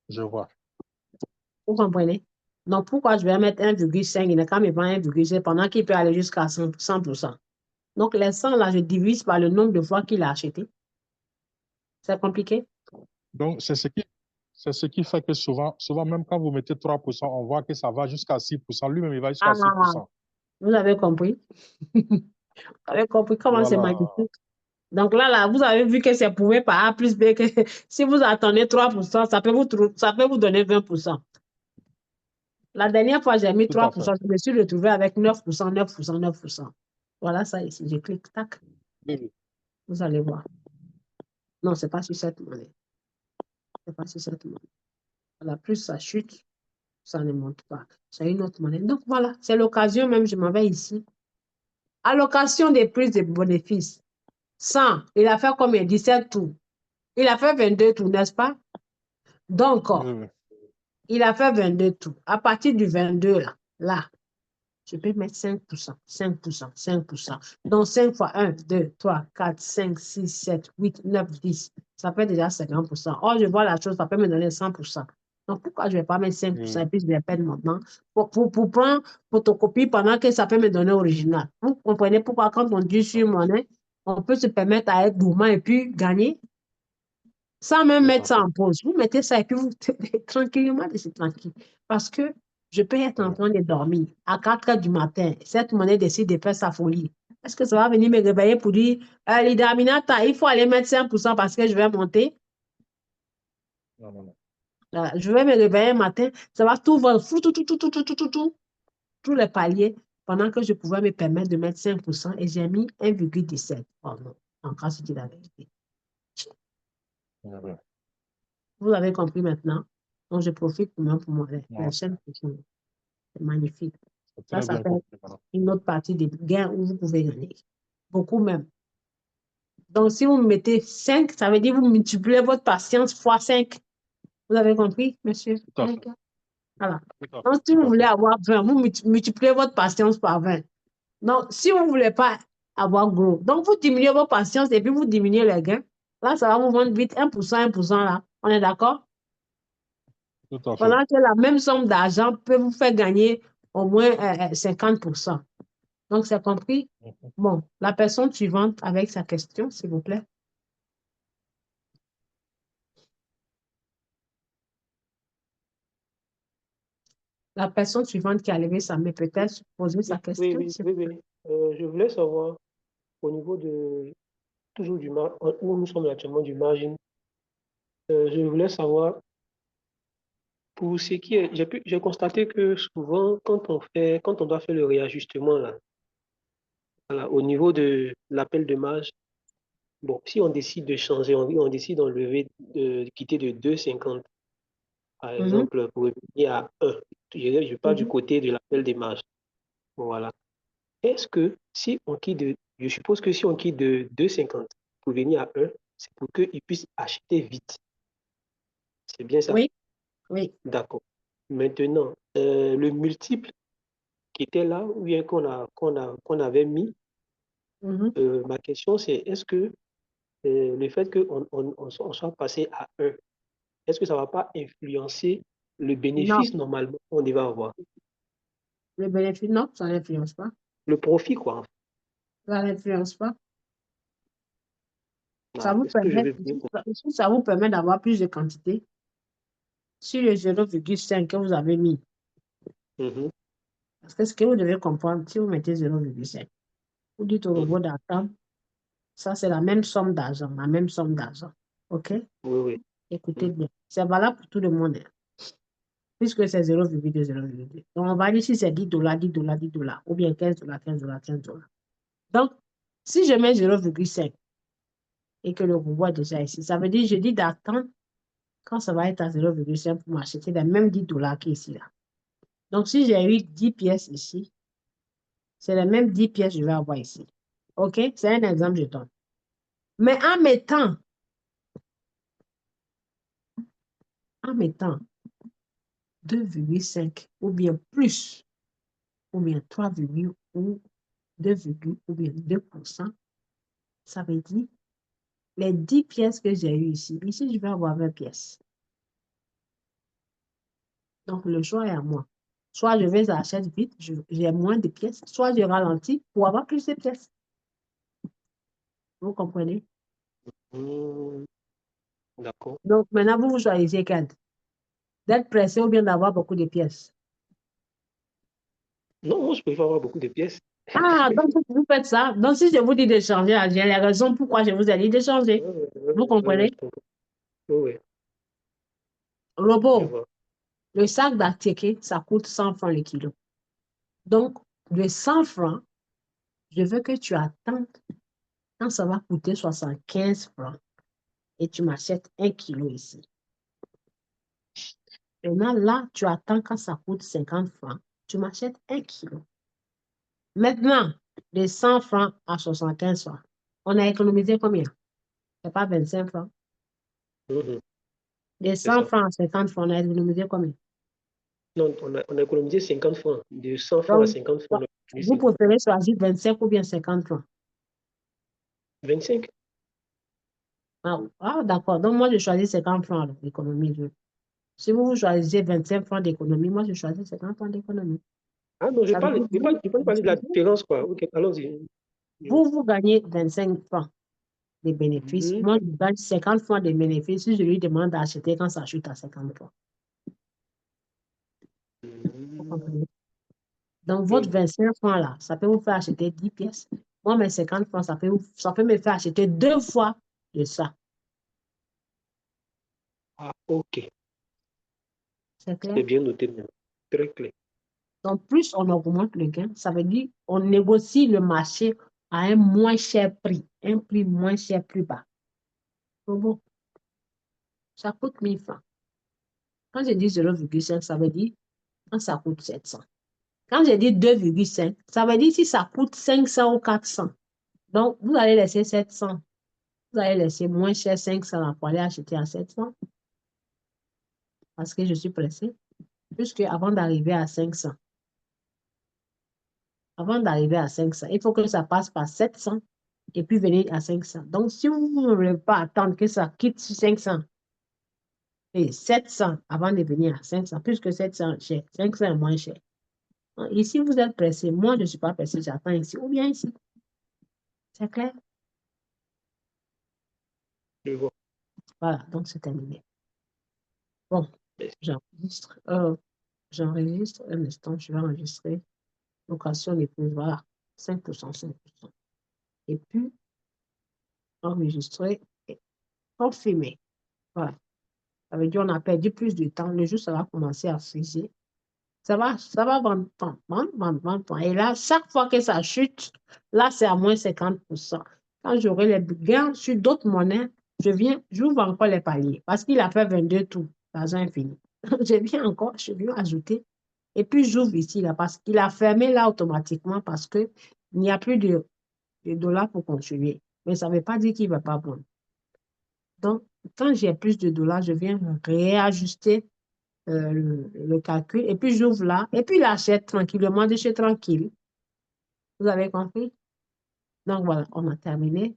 je vois. Vous comprenez? Donc, pourquoi je vais mettre 1,5, il n'est qu'à me prendre 1,7 pendant qu'il peut aller jusqu'à 100%. Donc, les 100, là, je divise par le nombre de fois qu'il a acheté. C'est compliqué? Donc, c'est ce qui fait que souvent, même quand vous mettez 3%, on voit que ça va jusqu'à 6%. Lui-même, il va jusqu'à Ah, 6%. vous avez compris? Vous avez compris comment c'est Voilà. magnifique? Donc là, vous avez vu que c'est prouvé par A plus B que si vous attendez 3%, ça peut vous donner 20%. La dernière fois, j'ai mis Tout à fait. 3%, je me suis retrouvé avec 9%, 9%, 9%. Voilà ça ici, je clique, tac, Oui, oui. vous allez voir. Non, ce n'est pas sur cette monnaie. Ce n'est pas sur cette monnaie. Voilà, plus ça chute, ça ne monte pas. C'est une autre monnaie. Donc voilà, c'est l'occasion même, je m'en vais ici. Allocation des prises de bénéfices. 100, il a fait combien? 17 tours. Il a fait 22 tours, n'est-ce pas? Donc, Oui, oui. il a fait 22 tours. À partir du 22, là, je peux mettre 5%, 5%, 5%. Donc, 5 fois 1, 2, 3, 4, 5, 6, 7, 8, 9, 10. Ça fait déjà 50%. Or, je vois la chose, ça peut me donner 100%. Donc, pourquoi je ne vais pas mettre 5% et puis je vais perdre maintenant pour prendre photocopie pendant que ça peut me donner original. Vous comprenez pourquoi quand on dit sur monnaie, on peut se permettre à être gourmand et puis gagner sans même Tout mettre à ça fait. en pause. Vous mettez ça et puis vous tranquillement, c'est tranquille. Parce que je peux être en Oui. train de dormir à 4 heures du matin. Cette monnaie décide de faire sa folie. Est-ce que ça va venir me réveiller pour dire, Lida Aminata, il faut aller mettre 5% parce que je vais monter? Non, non, non. Je vais me réveiller un matin, ça va tout vendre, tous les paliers, pendant que je pouvais me permettre de mettre 5% et j'ai mis 1,17. Oh non, encore c'est la vérité. Oui, oui. Vous avez compris maintenant? Donc, je profite pour moi, Non, les 5%. C'est magnifique. c'est Ça, très ça bien fait compris, madame. une autre partie des gains où vous pouvez gagner. Beaucoup même. Donc, si vous mettez 5, ça veut dire que vous multipliez votre patience fois 5. Vous avez compris, monsieur? Tout à fait. Voilà. Tout à fait. Donc, si Tout vous à voulez fait. avoir 20, vous multipliez votre patience par 20. Donc, si vous ne voulez pas avoir gros, donc vous diminuez votre patience et puis vous diminuez les gains. Là, ça va vous vendre vite 1%, 1% là. On est d'accord? Tout à fait. Pendant que la même somme d'argent peut vous faire gagner au moins 50%. Donc, c'est compris? Mhm. Bon, la personne suivante avec sa question, s'il vous plaît. La personne suivante qui a levé sa main peut-être poser sa Oui, question. oui, oui, oui. Je voulais savoir au niveau de toujours du où nous sommes actuellement du margin. Je voulais savoir pour ce qui est, j'ai constaté que souvent quand on doit faire le réajustement là, voilà, au niveau de l'appel de marge, bon, si on décide de changer, on décide d'enlever, de quitter de 2,50 par Mhm, exemple pour revenir à 1. Je parle du mhm. côté de l'appel des marges. Voilà. Est-ce que si on quitte de, je suppose que si on quitte de 2,50 pour venir à 1, c'est pour qu'ils puissent acheter vite. C'est bien ça? Oui, oui. D'accord. Maintenant, le multiple qui était là, ou bien qu'on avait mis, Mhm. ma question c'est est-ce que le fait qu'on soit passé à 1, est-ce que ça ne va pas influencer le Non, bénéfice normalement qu'on devait avoir? le bénéfice, non, ça n'influence pas. Le profit, quoi. Ça n'influence pas. Ça Ah, vous c'est ce que je permet, vais venir pour. ça vous permet d'avoir plus de quantité sur le 0,5 que vous avez mis. Mhm, Parce que ce que vous devez comprendre, si vous mettez 0,5, vous dites au mhm. robot d'attendre, ça c'est la même somme d'argent, la même somme d'argent. OK? Oui, oui. Écoutez bien. C'est valable pour tout le monde, hein, puisque c'est 0,2, 0,2. Donc, on va dire si c'est 10 dollars, 10 dollars, 10 dollars, ou bien 15 dollars, 15 dollars, 15 dollars. Donc, si je mets 0,5 et que le robot est déjà ici, ça veut dire que je dis d'attendre quand ça va être à 0,5 pour m'acheter les mêmes 10 dollars qu'ici, là. Donc, si j'ai eu 10 pièces ici, c'est les mêmes 10 pièces que je vais avoir ici. OK? C'est un exemple que je donne. Mais en mettant 2,5 ou bien plus, ou bien 3, ou 2, ou bien 2%, ça veut dire les 10 pièces que j'ai eues ici, ici, je vais avoir 20 pièces. Donc, le choix est à moi. Soit je vais acheter vite, j'ai moins de pièces, soit je ralentis pour avoir plus de pièces. Vous comprenez? D'accord. Donc, maintenant, vous choisissez quel? D'être pressé ou bien d'avoir beaucoup de pièces. Non, moi, je préfère avoir beaucoup de pièces. Ah, donc vous faites ça. Donc, si je vous dis de changer, j'ai les raisons pourquoi je vous ai dit de changer. Vous Ouais, comprenez? je comprends. Oui, je Robot, vois. le sac d'attiqué, ça coûte 100 francs le kilo. Donc, de 100 francs, je veux que tu attendes quand ça va coûter 75 francs et tu m'achètes 1 kilo ici. Maintenant, là, tu attends quand ça coûte 50 francs, tu m'achètes 1 kilo. Maintenant, de 100 francs à 75 francs, on a économisé combien? C'est pas 25 francs. Mhm, De c'est 100 ça. francs à 50 francs, on a économisé combien? Non, on a économisé 50 francs. De 100 francs à Donc, 50 francs, on a économisé vous 50 francs. préférez choisir 25 ou bien 50 francs? 25? Ah, d'accord. Donc, moi, je choisis 50 francs d'économie. Si vous choisissez 25 francs d'économie, moi, je choisis 50 francs d'économie. Ah non, Ça veut dire je parle parler de la différence, quoi. Ok, allons-y. vous gagnez 25 francs de bénéfices. Mhm, Moi, je gagne 50 francs de bénéfices si je lui demande d'acheter quand ça chute à 50 francs. Vous mhm. comprenez? Donc, Je votre vois. 25 francs là, ça peut vous faire acheter 10 pièces. Moi, mes 50 francs, ça peut me faire acheter 2 fois de ça. Ah, ok. C'est clair? C'est bien noté, maintenant. Très clair. Donc, plus on augmente le gain, ça veut dire on négocie le marché à un moins cher prix, un prix moins cher, plus bas. Donc, bon, ça coûte 1000 francs. Quand je dis 0,5, ça veut dire quand ça coûte 700. Quand je dis 2,5, ça veut dire si ça coûte 500 ou 400. Donc, vous allez laisser 700. Vous allez laisser moins cher 500 pour aller acheter à 700 parce que je suis pressée. Puisque avant d'arriver à 500, il faut que ça passe par 700 et puis venir à 500. Donc, si vous ne voulez pas attendre que ça quitte 500 et 700 avant de venir à 500, puisque 700 est cher, 500 est moins cher. Ici, vous êtes pressé. Moi, je ne suis pas pressé. J'attends ici ou bien ici. C'est clair? Je vois. Voilà, donc c'est terminé. Bon, Merci. j'enregistre. J'enregistre un instant. Je vais enregistrer. Location des plus, voilà. 5%, 5%. Et puis, enregistrer et confirmer. Voilà. Ça veut dire qu'on a perdu plus de temps. Le jour, ça va commencer à friser. Ça va vendre, vendre, vendre, vendre, vendre, vendre. Et là, chaque fois que ça chute, là, c'est à moins 50%. Quand j'aurai les gains sur d'autres monnaies, j'ouvre encore les paliers parce qu'il a fait 22 tours. L'argent est fini. Je viens ajouter. Et puis, j'ouvre ici, là, parce qu'il a fermé là automatiquement parce qu'il n'y a plus de dollars pour continuer. Mais ça ne veut pas dire qu'il ne va pas prendre. Donc, quand j'ai plus de dollars, je viens réajuster le calcul et puis j'ouvre là et puis il achète tranquillement de chez tranquille. Vous avez compris? Donc voilà, on a terminé.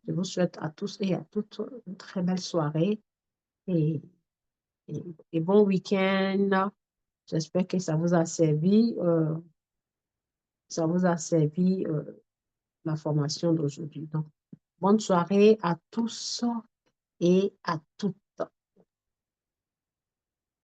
Je vous souhaite à tous et à toutes une très belle soirée et, et bon week-end. J'espère que ça vous a servi. Ça vous a servi la formation d'aujourd'hui. Donc, bonne soirée à tous et à toutes.